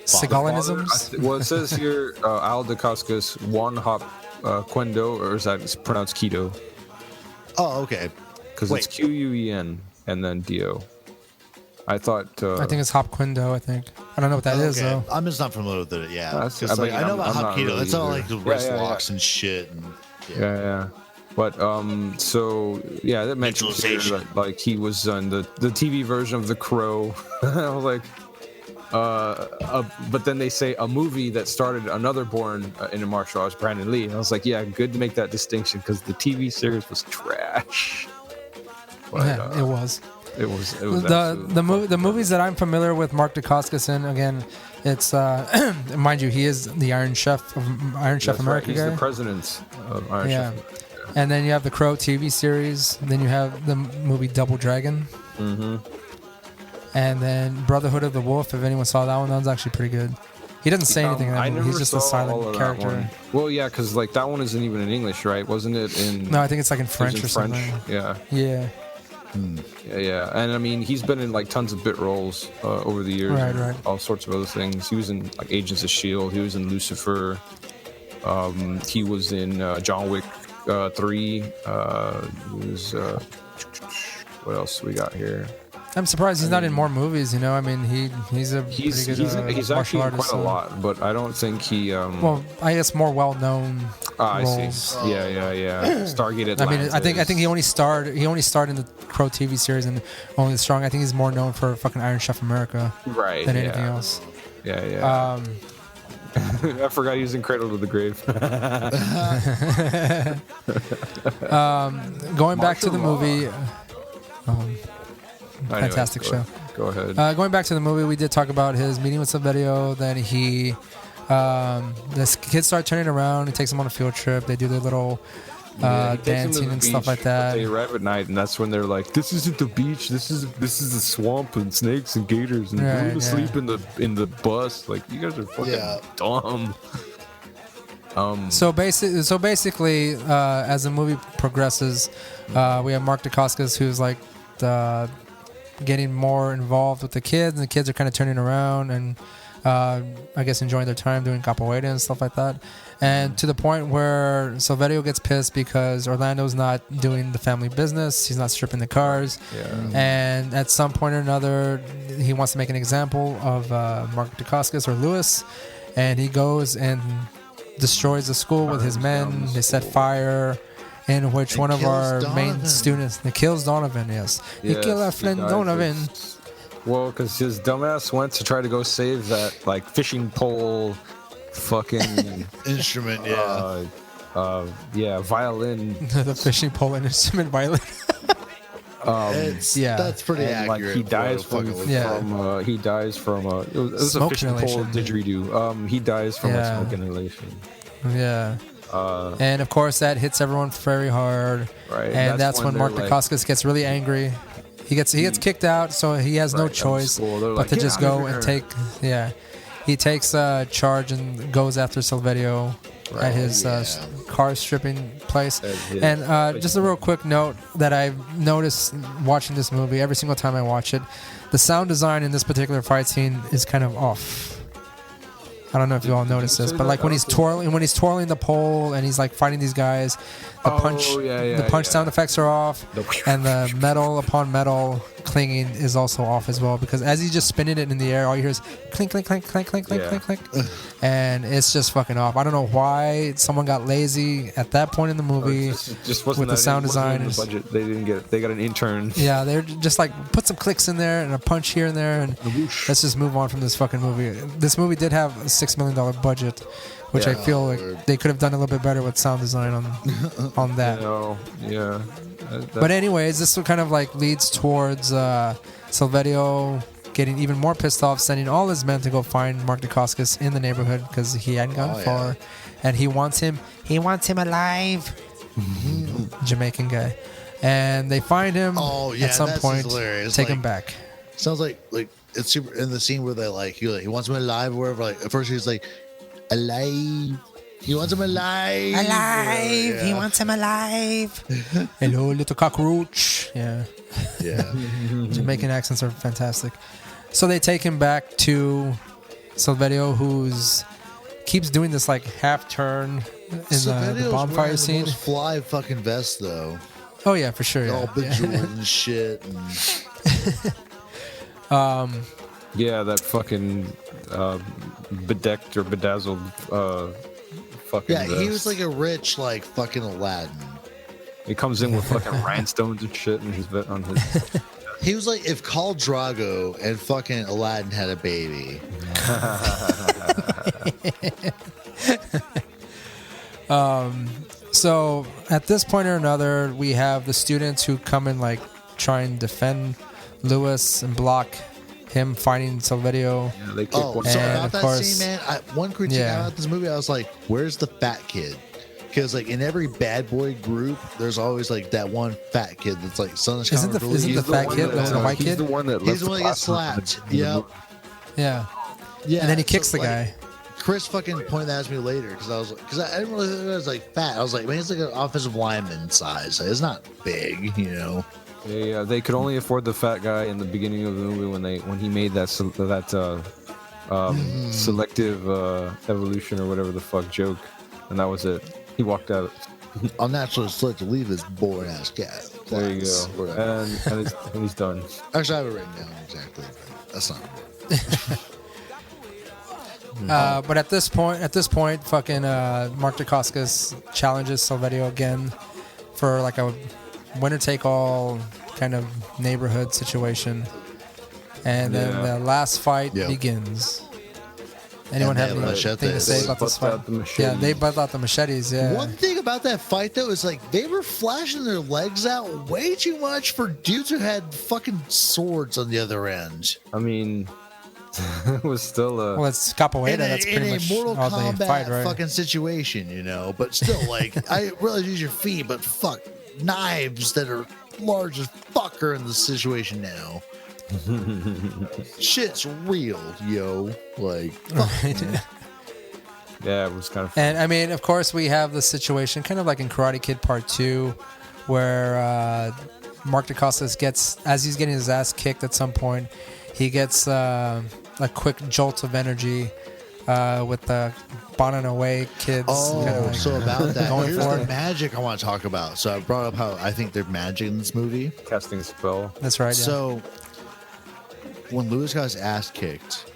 Sigalinisms? Well, it says here Al Dacascos one Hop Quen Do, or is that pronounced Keto? Oh, okay. Because it's Quen and then Do. I thought. I think it's Hop Quindo. I don't know what that is though. I'm just not familiar with it. Yeah, That's- because I mean, I know about I'm Hop not Keto. really It's all either. like the wrist Yeah. locks and shit. And, Yeah. But so yeah, that mentions here Visualization. that, like he was on the TV version of The Crow. I was like, but then they say a movie that started another born into martial arts, Brandon Lee. And I was like, yeah, good to make that distinction because the TV series was trash. But, Yeah, it was. It was the movies that I'm familiar with Mark Dacascos in, again, it's mind you, he is the Iron Chef America He's guy. the president of Iron Chef. And then you have the Crow TV series. Then you have the movie Double Dragon. Mm-hmm. And then Brotherhood of the Wolf. If anyone saw that was actually pretty good. He doesn't say anything in that movie. He's just a silent character. Well, yeah, because like that one isn't even in English, right? Wasn't it in? No, I think it's like in French or something. Yeah. Yeah. Yeah, and I mean he's been in like tons of bit roles over the years, right. All sorts of other things. He was in like Agents of S.H.I.E.L.D. He was in Lucifer. He was in John Wick 3. He was what else we got here? I'm surprised he's not in more movies. You know, I mean he's a pretty good he's martial actually artist. quite a lot, but I don't think he. Well, I guess more well-known I roles. see. Yeah. Stargate Atlantis. I mean, I think he only starred in the Crow TV series and Only the Strong. I think he's more known for fucking Iron Chef America than anything else. Yeah. I forgot he was in Cradle to the Grave. Going back to the movie. Anyways, Fantastic show. Go ahead. Going back to the movie, we did talk about his meeting with Silverio. Then this kids start turning around. He takes them on a field trip. They do their little He takes them to dancing the and beach, stuff like but that. They arrive at night, and that's when they're like, "This isn't the beach. This is the swamp and snakes and gators, and we're gonna sleep in the bus. Like you guys are fucking dumb." So basically, as the movie progresses, we have Mark Dacascos who's like getting more involved with the kids, and the kids are kind of turning around and I guess enjoying their time doing capoeira and stuff like that. And to the point where Silverio gets pissed because Orlando's not doing the family business. He's not stripping the cars. And at some point or another, he wants to make an example of Mark Dacascos or Lewis, and he goes and destroys the school with his men. They set fire, in which one of our main students, he kills Donovan. Yes, he killed our friend Donovan. Well, because his dumbass went to try to go save that like fishing pole, fucking instrument. Violin. The fishing pole and instrument violin. That's pretty accurate. Like he dies from it was a fishing pole didgeridoo. He dies from a smoke inhalation. Yeah. And of course that hits everyone very hard. Right. And that's when Mark Dacascos gets really angry. He gets kicked out, so he has no choice but to just go and take. Yeah, he takes charge and goes after Silverio, at his car stripping place. His And just a real quick note that I've noticed watching this movie every single time I watch it, the sound design in this particular fight scene is kind of off. I don't know if you all noticed this, but like when he's twirling the pole and he's like fighting these guys, the punch sound effects are off, and the metal upon metal clinging is also off as well, because as he's just spinning it in the air, all you hear is clink, clink, clink, clink, clink, clink, clink, clink, and it's just fucking off. I don't know why someone got lazy at that point in the movie just wasn't with the sound design. The budget. They got an intern. Yeah, they're just like put some clicks in there and a punch here and there, and let's just move on from this fucking movie. This movie did have a $6 million budget, which I feel like they could have done a little bit better with sound design on that. Yeah. But anyways, this kind of like leads towards Silverio getting even more pissed off, sending all his men to go find Mark Dacascos in the neighborhood because he hadn't gone far, and he wants him alive. Jamaican guy, and they find him at some point. Take him back. Sounds like it's super in the scene where they he wants him alive or whatever. Like at first he's like alive. He wants him alive. Alive. He wants him alive. Hello, little cockroach. Yeah. Jamaican accents are fantastic. So they take him back to Silverio, who's keeps doing this like half turn in the bonfire scene. The most fly fucking vest though. Oh yeah, for sure. All bejeweled and shit. Yeah, that fucking bedecked or bedazzled fucking vest. He was like a rich fucking Aladdin. He comes in with fucking rhinestones and shit on his He was like if Khal Drago and fucking Aladdin had a baby. So at this point or another, we have the students who come and try and defend Lewis and block him fighting Silverio. Yeah, they so about that scene, man, one critique about this movie, I was like, where's the fat kid? Because in every bad boy group, there's always that one fat kid that's Isn't the fat kid the white kid? He's the one that gets slapped. Yeah. And then he kicks the guy. Chris fucking pointed that at me later because I didn't really think it was fat. I was like, man, he's like an offensive lineman size. It's not big, you know. Yeah, they could only afford the fat guy in the beginning of the movie when he made that selective evolution or whatever the fuck joke, and that was it. He walked out. I'll naturally select to leave this boring ass cat. There you go. And he's done. Actually, I have it written down exactly. But that's not important. But at this point, fucking Mark Dacascos challenges Silverio again for a winner-take-all kind of neighborhood situation, and then the last fight begins. Anyone have anything to say about this fight? Yeah, they bust out the machetes. Yeah. One thing about that fight though is they were flashing their legs out way too much for dudes who had fucking swords on the other end. I mean, it was still it's Capoeira. That's pretty much a Mortal all Kombat they fight, right? fucking situation, you know. But still, I realize use your feet, but fuck, knives that are large as fuck are in the situation now. Shit's real, yo. Yeah, it was kind of fun. And I mean, of course, we have the situation kind of like in Karate Kid Part 2, where Mark Dacascos gets, as he's getting his ass kicked at some point, he gets a quick jolt of energy with the Banana Way kids. So about that, here's the magic I want to talk about. So I brought up how I think there's magic in this movie. Casting a spell. That's right. So when Lewis got his ass kicked,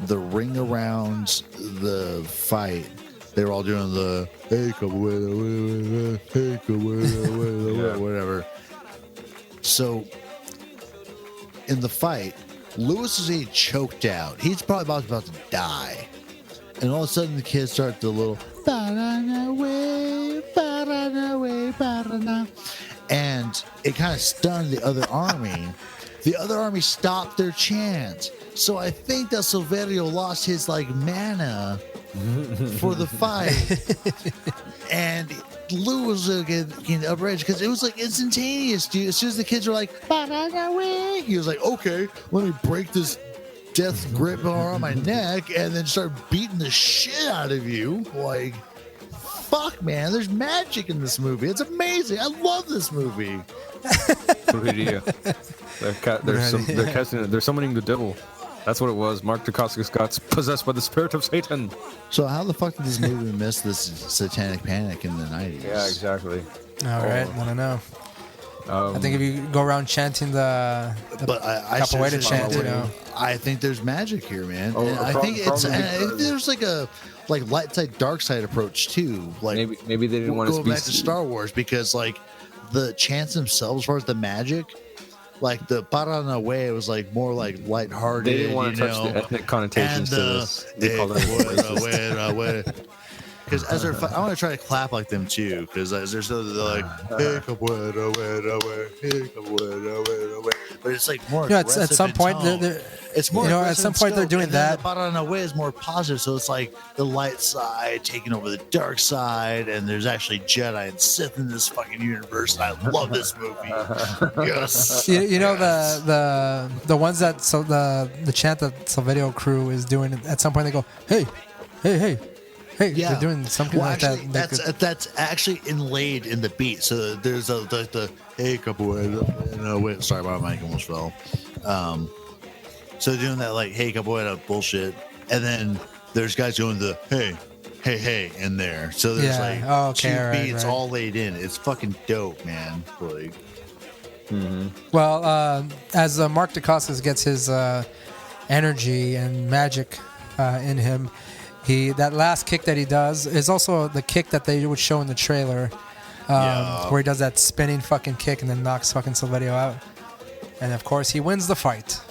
the ring around the fight, they were all doing the hey Capoeira, hey Capoeira, whatever. So in the fight, Lewis is getting choked out. He's probably about to die. And all of a sudden, the kids start the little and it kind of stunned the other army. The other army stopped their chant. So I think that Silverio lost his mana for the fight. And Lou was getting outraged because it was instantaneous, dude. As soon as the kids were he was like, okay, let me break this death grip around my neck and then start beating the shit out of you. fuck, man? There's magic in this movie. It's amazing. I love this movie. They're summoning the devil. That's what it was. Mark Dacascos got possessed by the spirit of Satan. So how the fuck did this movie miss this satanic panic in the 90s? Yeah, exactly. All right, I don't know. I think if you go around chanting the Capoeira chant, I think there's magic here, man. Oh, I think there's like a light side, dark side approach too. Like maybe they didn't want to go back to Star Wars because like the chants themselves, as far as the magic, like the Paranaway was like more like lighthearted. They didn't want to touch the ethnic connotations to this. They call that. Because as they're, I want to try to clap like them too. Because as they're like, hey, Capoeira, hey, Capoeira, but it's like more. At some point, it's more. At some point, they're doing that. The Paranaway is more positive, so it's like the light side taking over the dark side, and there's actually Jedi and Sith in this fucking universe. And I love this movie. Yes. The ones that the chant that Silverio crew is doing. At some point, they go, hey. Hey, yeah. They're doing something like actually, that. That's actually inlaid in the beat. So there's the hey Capoeira. No, wait, sorry, my mic almost fell. So doing that like hey Capoeira bullshit, and then there's guys doing the hey in there. So there's two beats all laid in. It's fucking dope, man. Like, well, as Mark Dacascos gets his energy and magic in him. That last kick that he does is also the kick that they would show in the trailer, where he does that spinning fucking kick and then knocks fucking Silverio out. And of course, he wins the fight.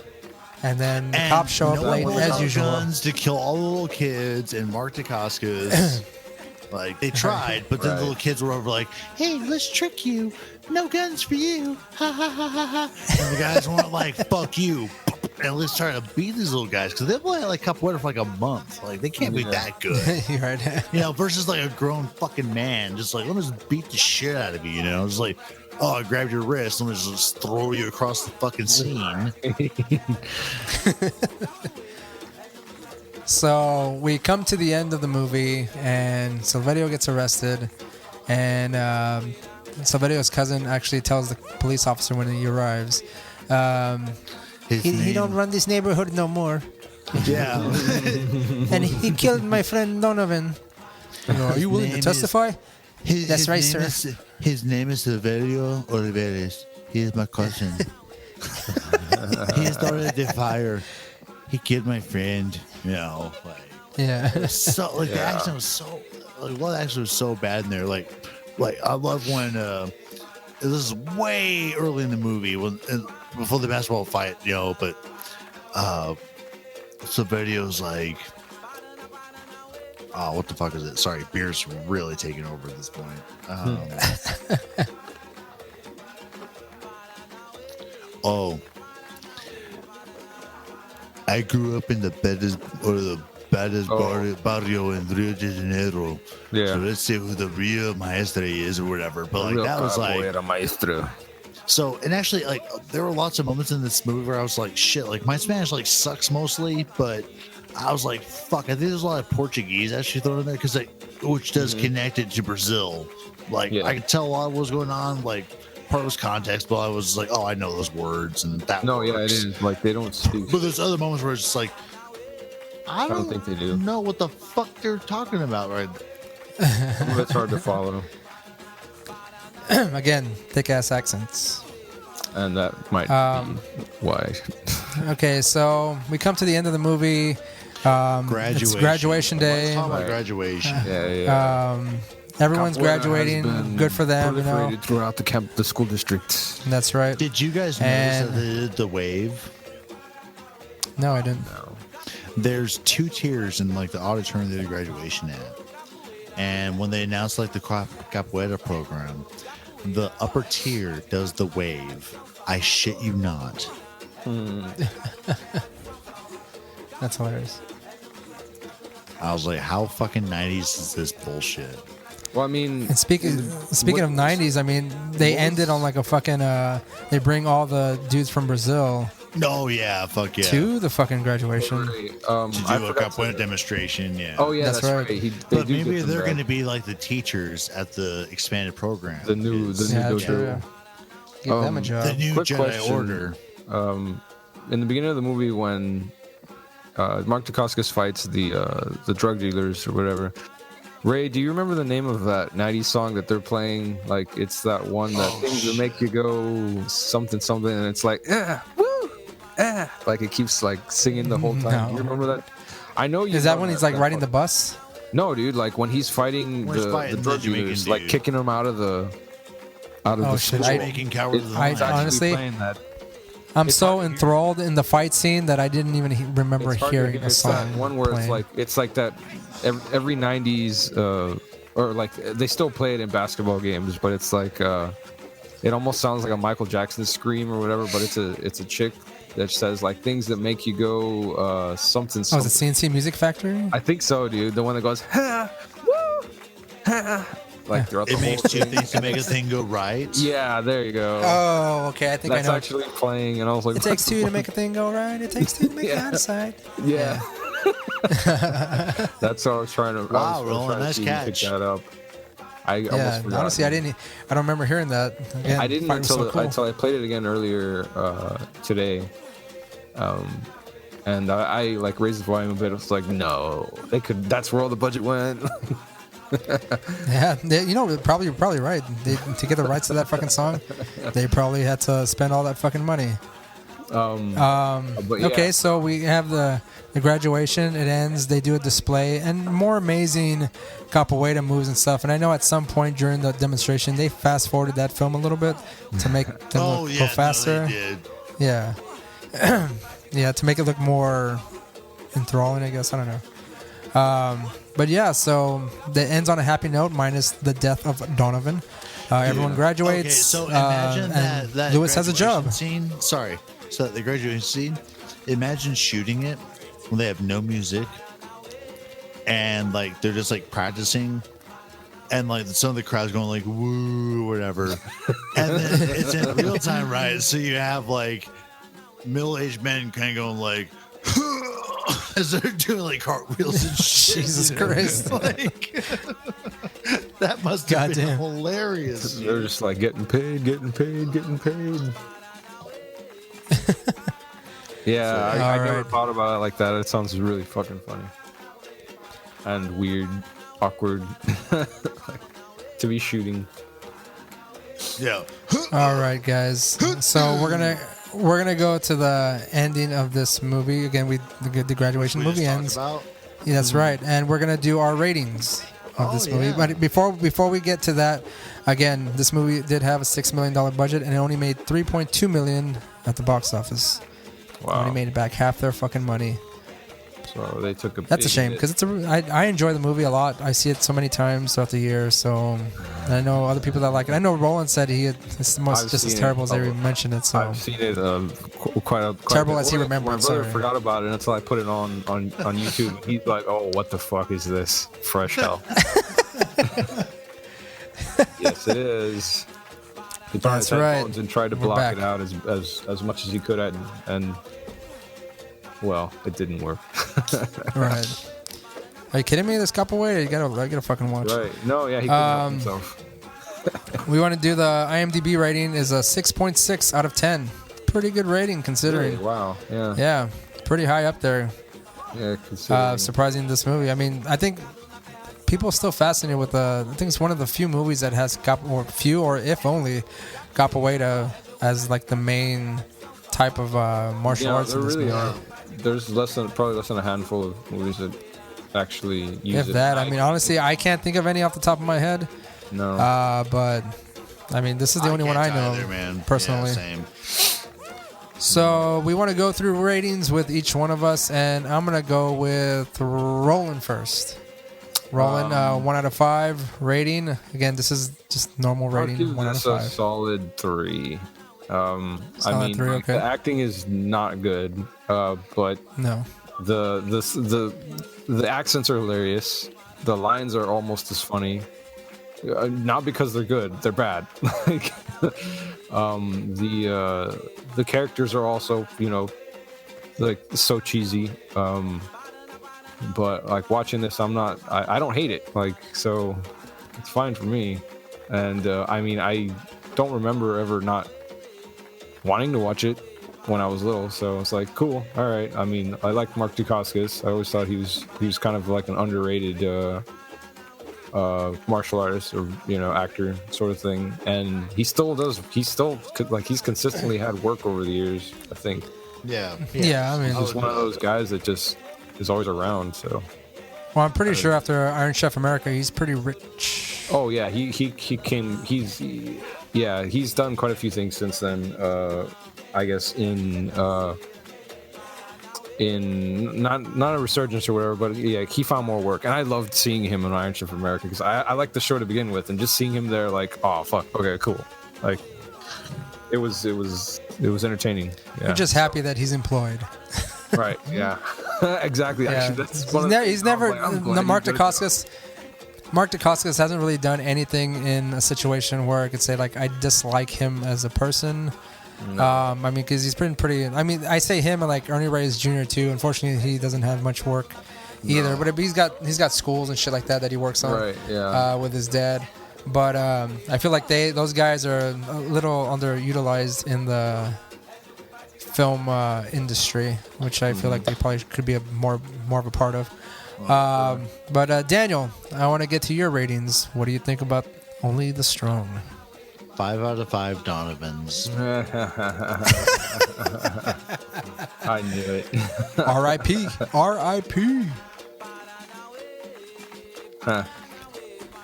And then the cops show up late as usual. Guns to kill all the little kids, and Mark Dacascos, like they tried, but then the little kids were over like, "Hey, let's trick you. No guns for you." Ha ha ha ha ha. And the guys were like, "Fuck you." And let's try to beat these little guys because they've played like Capoeira for like a month. Like they can't be that good. You're right. Versus like a grown fucking man. Just like, let me just beat the shit out of you. Just like, oh, I grabbed your wrist. Let me just throw you across the fucking scene. So we come to the end of the movie, and Silverio gets arrested, and Silverio's cousin actually tells the police officer when he arrives. He don't run this neighborhood no more. Yeah. And he killed my friend Donovan. Are you willing to testify? That's right, sir. His name is Silverio Olivares. He is my cousin. He started the fire. He killed my friend. Yeah. So the action was so was so bad in there. Like I love when this is way early in the movie before the basketball fight, but Silverio's like, oh, what the fuck is it? Sorry, beer's really taking over at this point. I grew up in the baddest barrio in Rio de Janeiro. Yeah. So let's see who the real maestra is or whatever. But like that was like maestro. So, and actually, like, there were lots of moments in this movie where I was like, shit, like, my Spanish, like, sucks mostly, but I was like, fuck, I think there's a lot of Portuguese actually thrown in there, because, which does connect it to Brazil. Like, I could tell a lot of what was going on, like, part was context, but I was like, oh, I know those words, and that works. Yeah, it is. Like, they don't speak. But there's other moments where it's just like, I don't think they do. Know what the fuck they're talking about right now. It's hard to follow. Again, thick-ass accents. And that might be why. Okay, so we come to the end of the movie. It's graduation day. Let's talk about graduation. Everyone's graduating. Good for them. Throughout the school district. That's right. Did you guys notice that they did the wave? No, I didn't. No. There's 2 tiers in like the auditorium they did graduation at. And when they announced like the Capoeira program, the upper tier does the wave. I shit you not. That's hilarious. I was like, how fucking 90s is this bullshit? Well, I mean... And speaking of 90s, I mean, they ended on like a fucking... they bring all the dudes from Brazil Oh yeah, fuck yeah. To the fucking graduation. To I do a forgot capoeira demonstration, yeah. Oh yeah, That's that's, right. right. But maybe they're going to be like the teachers at the expanded program. the new Yeah, dojo. true. Give them a Um, job. The new Quick Jedi question. Order. In the beginning of the movie, when Mark Dacascos fights the drug dealers or whatever, Ray, do you remember the name of that 90s song that they're playing? Like, it's that one that things that make you go something something, and it's like, woo, like it keeps like singing the whole time. No. Do you remember that? I know you. Is that know when he's like riding the bus? No, dude. Like when he's fighting When he's the fighting drug the Jamaican dealers, like dude. kicking them out of the shit, school. Making cowards of the I lion. It's actually honestly- playing that. I'm It's so hard to hear. enthralled in the fight scene that I didn't even remember It's hard to hearing hear. a It's song. that one where playing. it's like that every 90s or like they still play it in basketball games, but it's like it almost sounds like a Michael Jackson scream or whatever, but it's a chick that says like things that make you go something Oh, something. is it CNC Music Factory? I think so, dude. The one that goes ha, woo, ha, like throughout the It whole makes two thing. things to make a thing go right. Yeah, there you go. Oh, okay. I think That's I know. actually playing, and I was like, It takes two to make a thing go right. It takes two to make it Yeah. out of sight. Yeah. That's what I was trying to. Wow, I was Roland, trying to nice see you pick catch. that up. I Yeah, almost forgot. honestly, I don't remember hearing that. Again, I didn't fight was until so cool. until I played it again earlier today. And I like raised the volume a bit. I was like, no, they could. That's where all the budget went. Yeah, you know, probably you're probably right. To get the rights to that fucking song, they probably had to spend all that fucking money. But yeah. Okay, so we have the graduation. It ends. They do a display and more amazing capoeira moves and stuff. And I know at some point during the demonstration, they fast forwarded that film a little bit to make them Oh, go yeah. faster. No, they did. Yeah, yeah, to make it look more enthralling, I guess. I don't know. But yeah, so it ends on a happy note, minus the death of Donovan. Everyone graduates. Okay, so imagine and that Lewis has a graduation job. Scene. Sorry. So the graduation scene. Imagine shooting it when they have no music and like they're just like practicing, and like some of the crowd's going like woo, whatever, and then it's in real time, right? So you have like middle-aged men kind of going like. As they're doing like cartwheels and shit. Jesus you know? Christ. Like, that must have been Goddamn. hilarious. They're just like getting paid. Yeah, I never Alright. thought about it like that. It sounds really fucking funny and weird, awkward, like, to be shooting. Yeah. All right, guys. So we're gonna go to the ending of this movie again. The graduation We movie just ends. talked about. Yeah, that's right, and we're gonna do our ratings of this movie. yeah. But before we get to that, again, this movie did have a $6 million budget, and it only made $3.2 million at the box office. Wow. Only made it back half their fucking money. So they took a. That's a big shame hit. because I enjoy the movie a lot. I see it so many times throughout the year. So and I know other people that like it. I know Roland said it's I've just as seen terrible it. as they mentioned it. So I've seen it quite Terrible a bit. as he remembered, My brother sorry. forgot about it until I put it on YouTube. He's like, "Oh, what the fuck is this? Fresh hell." Yes, it is. He put on his That's right. headphones and tried to We're block back. it out as much as he could, and well, it didn't work. right. Are you kidding me? This Capoeira, I gotta fucking watch. Right? No, yeah, he couldn't help himself. We want to do the IMDb rating is a 6.6 out of 10. Pretty good rating considering. Really? Wow. Yeah. Yeah, pretty high up there. Yeah. Considering. Surprising this movie. I mean, I think people are still fascinated with I think it's one of the few movies that has or if only Capoeira as like the main type of martial Yeah, arts. there in this really movie. are. There's probably less than a handful of movies that actually use If it. that, I mean, honestly, I can't think of any off the top of my head. No. But I mean, this is the only one I can't know either, man. personally. Yeah, same. So we want to go through ratings with each one of us, and I'm gonna go with Roland first. Roland, 1 out of 5 rating. Again, this is just normal I'll rating. give 1 out of this a 5. solid 3. I Solid mean, 3, like, okay. the acting is not good, but No. the accents are hilarious. The lines are almost as funny. Not because they're good, they're bad. Like the characters are also, like so cheesy. But like watching this, I don't hate it. Like, so it's fine for me. And I mean, I don't remember ever not wanting to watch it when I was little. So it's like, cool. All right. I mean, I liked Mark Dacascos. I always thought he was kind of like an underrated martial artist or actor sort of thing. And he's consistently had work over the years, I think. Yeah. Yeah, I mean, He's just one of those guys that just is always around. So well, I'm pretty sure after Iron Chef America, he's pretty rich. oh yeah, he's done quite a few things since then. I guess in not a resurgence or whatever, but yeah, he found more work, and I loved seeing him in Iron Chef America because I liked the show to begin with, and just seeing him there, like, oh fuck, okay, cool, like it was entertaining. Yeah. We're just happy that he's employed. Right. Yeah. Exactly. Yeah. Actually, that's He's never Mark Dacascos. Mark Dacascos hasn't really done anything in a situation where I could say like I dislike him as a person. No. I mean, because he's been pretty. I mean, I say him and like Ernie Reyes Jr. too. Unfortunately, he doesn't have much work either. But he's got schools and shit like that he works on. Right. Yeah. With his dad. But I feel like those guys are a little underutilized in the film industry, which I feel like they probably could be more of a part of. But Daniel, I want to get to your ratings. What do you think about Only the Strong? 5 out of 5 Donovans. I knew it. R.I.P. R.I.P. Huh.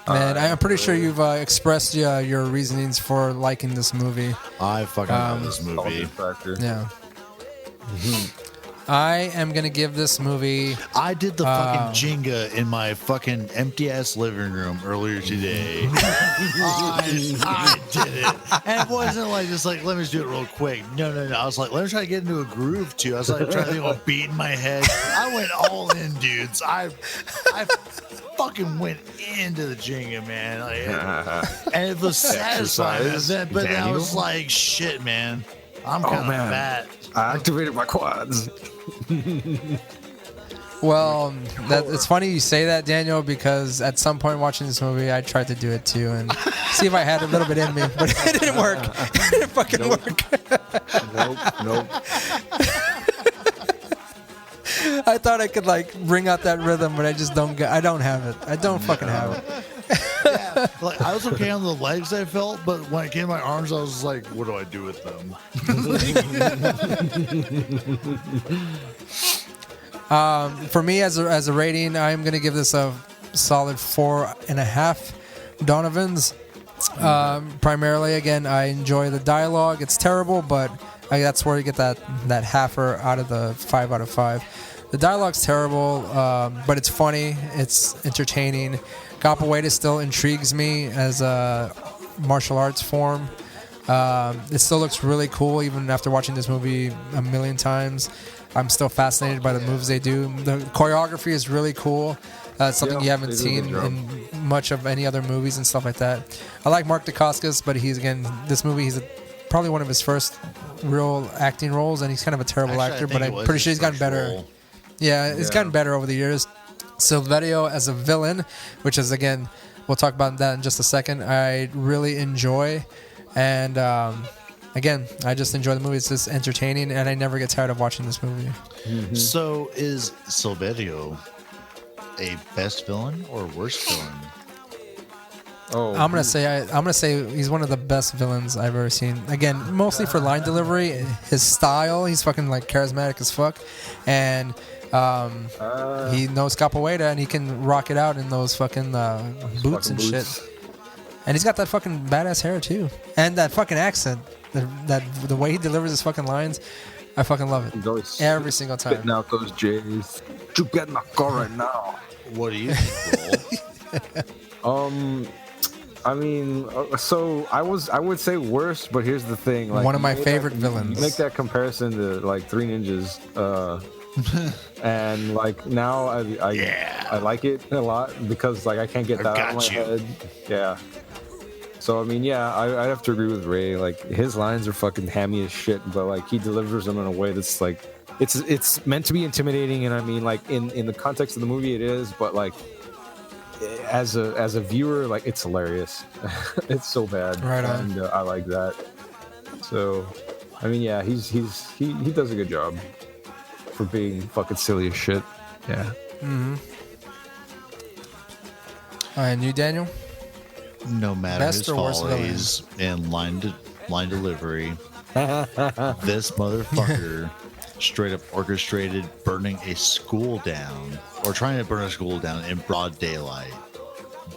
Man, I'm pretty sure you've expressed your reasonings for liking this movie. I fucking love this movie. Yeah. I am going to give this movie... I did the fucking ginga in my fucking empty-ass living room earlier today. I did it. And it wasn't like just like, let me just do it real quick. No. I was like, let me try to get into a groove, too. I was like, trying to think of beating my head. I went all in, dudes. I fucking went into the ginga, man. Like, and it was satisfying. But then I was like, shit, man. I'm kind of fat. I activated my quads. Well, it's funny you say that, Daniel, because at some point watching this movie, I tried to do it too and see if I had a little bit in me, but it didn't work. It didn't fucking work. Nope. I thought I could like bring out that rhythm, but I just don't. I don't have it. I don't fucking have it. Yeah, like I was okay on the legs, I felt, but when it came to my arms, I was like, what do I do with them? For me, as a rating, I'm gonna give this a solid 4.5 Donovans. Primarily, again, I enjoy the dialogue. It's terrible, but that's where you get that halfer out of the 5 out of 5. The dialogue's terrible, but it's funny. It's entertaining. Capoeira still intrigues me as a martial arts form. It still looks really cool, even after watching this movie a million times. I'm still fascinated by the moves they do. The choreography is really cool. It's something you haven't seen in much of any other movies and stuff like that. I like Mark Dacascos, but he's probably one of his first real acting roles, and he's kind of a terrible actor, but I'm pretty sure he's gotten better. Role. Yeah, he's gotten better over the years. Silverio as a villain, which is, again, we'll talk about that in just a second, I really enjoy. And, again, I just enjoy the movie. It's just entertaining, and I never get tired of watching this movie. Mm-hmm. So is Silverio a best villain or worst villain? Oh, I'm gonna say he's one of the best villains I've ever seen. Again, mostly for line delivery, his style. He's fucking like charismatic as fuck, and he knows capoeira and he can rock it out in those fucking boots and shit. And he's got that fucking badass hair too, and that fucking accent. The way he delivers his fucking lines, I fucking love it every single time. Spitting out those J's. You get in the car right now. What do you think, I mean, so I would say worse, but here's the thing. Like, one of my favorite villains. You make that comparison to like Three Ninjas, and like now I like it a lot because like I can't get that out of my head. Yeah. So I mean, yeah, I have to agree with Ray. Like his lines are fucking hammy as shit, but like he delivers them in a way that's like it's meant to be intimidating, and I mean, like in the context of the movie, it is, but like as a viewer, like it's hilarious. It's so bad, Right on. and I like that. So, I mean, yeah, he does a good job for being fucking silly as shit. Yeah. Mm-hmm. And you, Daniel? No matter Best his or worst follies in line delivery, this motherfucker straight up orchestrated burning a school down, or trying to burn a school down in broad daylight.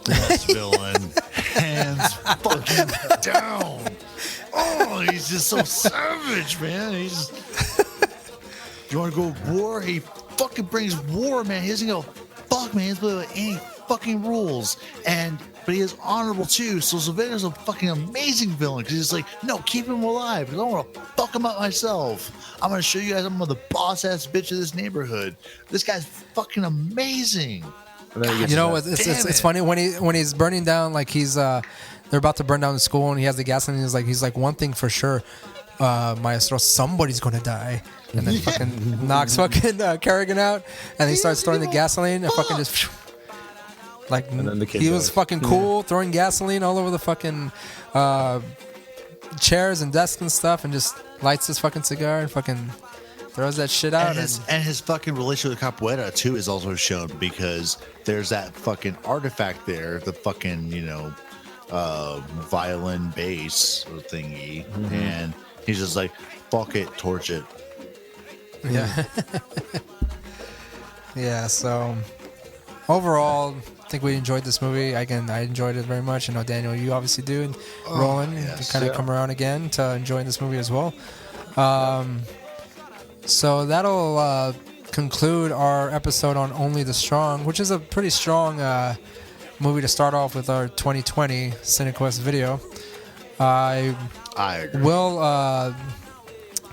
Best villain, hands fucking down. Oh, he's just so savage, man. He's. You want to go war? He fucking brings war, man. He doesn't go, fuck, man. He doesn't play by any fucking rules. But he is honorable too. So Sylvana's a fucking amazing villain because he's like, no, keep him alive because I want to fuck him up myself. I'm gonna show you guys I'm the boss ass bitch of this neighborhood. This guy's fucking amazing. You know, it's funny when he's burning down, like they're about to burn down the school and he has the gasoline. He's like one thing for sure, Maestro, somebody's gonna die. And then fucking knocks fucking Kerrigan out, and he starts throwing the gasoline and fucking just. Like he was fucking cool, throwing gasoline all over the fucking chairs and desks and stuff, and just lights his fucking cigar and fucking throws that shit out. And his fucking relationship with Capoeira too is also shown because there's that fucking artifact there, the fucking violin bass thingy, and he's just like, fuck it, torch it. Yeah. Yeah. So overall, I think we enjoyed this movie. Again, I enjoyed it very much. I know, Daniel, you obviously do. And Roland, you kind of come around again to enjoying this movie as well. So that'll conclude our episode on Only the Strong, which is a pretty strong movie to start off with our 2020 CineQuest video. I agree. Will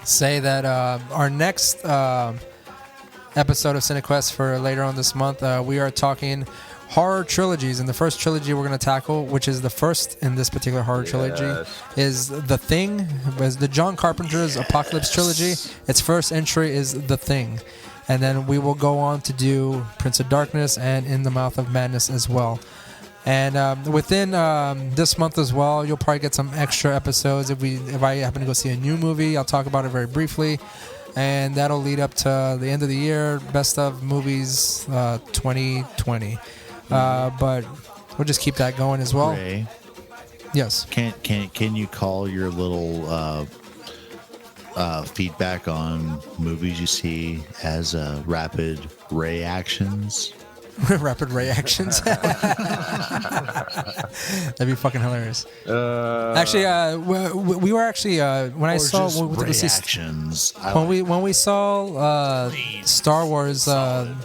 say that our next episode of CineQuest for later on this month, we are talking horror trilogies, and the first trilogy we're going to tackle, which is the first in this particular horror trilogy, is The Thing. Is the John Carpenter's Apocalypse trilogy. Its first entry is The Thing, and then we will go on to do Prince of Darkness and In the Mouth of Madness as well. And within this month as well, you'll probably get some extra episodes. If I happen to go see a new movie, I'll talk about it very briefly. And that'll lead up to the end of the year, best of movies 2020. But we'll just keep that going as well. Ray, yes. Can you call your little feedback on movies you see as rapid reactions? Rapid reactions. That'd be fucking hilarious. Actually, we were actually when I saw reactions. When we saw Star Wars, the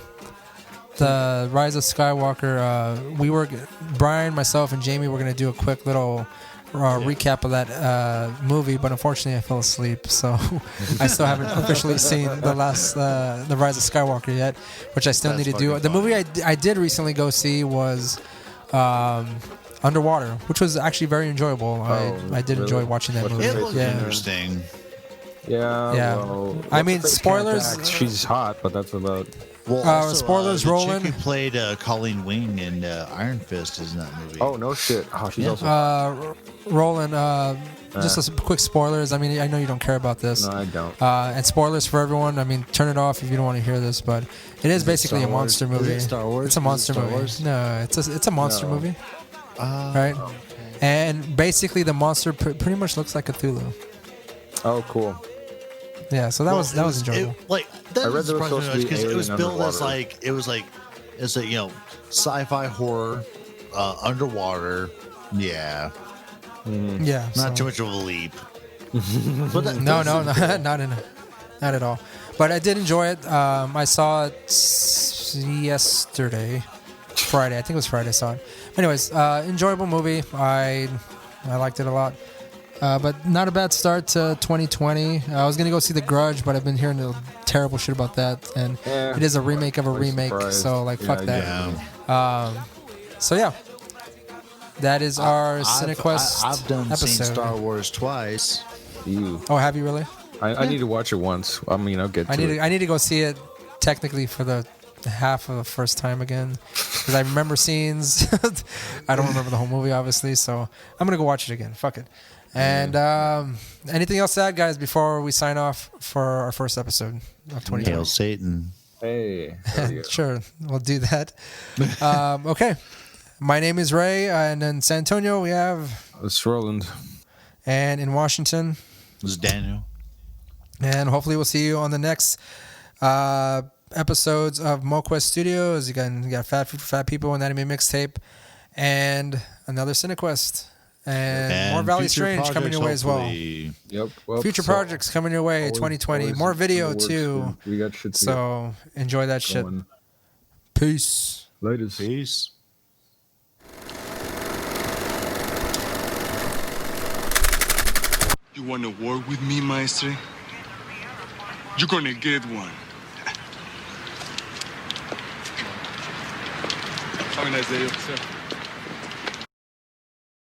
Rise of Skywalker, Brian, myself, and Jamie were gonna do a quick little recap of that movie, but unfortunately I fell asleep, so I still haven't officially seen the Rise of Skywalker yet, which I still need to do. The movie I did recently go see was Underwater, which was actually very enjoyable. I did enjoy watching that movie. It looked interesting. Yeah. Well, I mean, spoilers. She's hot, but that's about. Well, also, spoilers, the Roland. chick who played Colleen Wing in Iron Fist is in that movie. Oh no shit! Oh, she's also. Roland, just a quick spoilers. I mean, I know you don't care about this. No, I don't. And spoilers for everyone. I mean, turn it off if you don't want to hear this. But it is basically a monster movie. Is it Star Wars? It's a monster movie. No, it's a monster movie. Right. Okay. And basically, the monster pretty much looks like Cthulhu. Oh, cool. Yeah, so that was enjoyable. I read there was supposed to be because it was billed as underwater. it's a sci-fi horror underwater. Yeah. Yeah. Not too much of a leap. But no, not at all. But I did enjoy it. I saw it yesterday, Friday. I think it was Friday I saw it. Anyways, enjoyable movie. I liked it a lot. But not a bad start to 2020. I was going to go see The Grudge, but I've been hearing terrible shit about that. And it is a remake of a remake, so fuck that. Yeah. So yeah. that is our CineQuest I've done episode. seen Star Wars twice. Ew. Oh, have you really? I need to watch it once. I mean, I'll get to it. I need to go see it technically for the half of the first time again because I remember scenes. I don't remember the whole movie, obviously, so I'm gonna go watch it again. Fuck it. And anything else to add, guys, before we sign off for our first episode of 2020? Hail Satan. Hey. Sure, we'll do that. Okay. My name is Ray, and in San Antonio we have... It's Roland. And in Washington... This is Daniel. And hopefully we'll see you on the next episodes of MoQuest Studios. Again, you got Fat People, an anime mixtape, and another CineQuest. And more Valley Strange coming your way as well. Yep. Future projects coming your way, 2020. More video, too. We got shit to So enjoy that shit. Peace. Laters. Peace. You want to work with me, Maestre? You're gonna get one. Have a nice day, sir.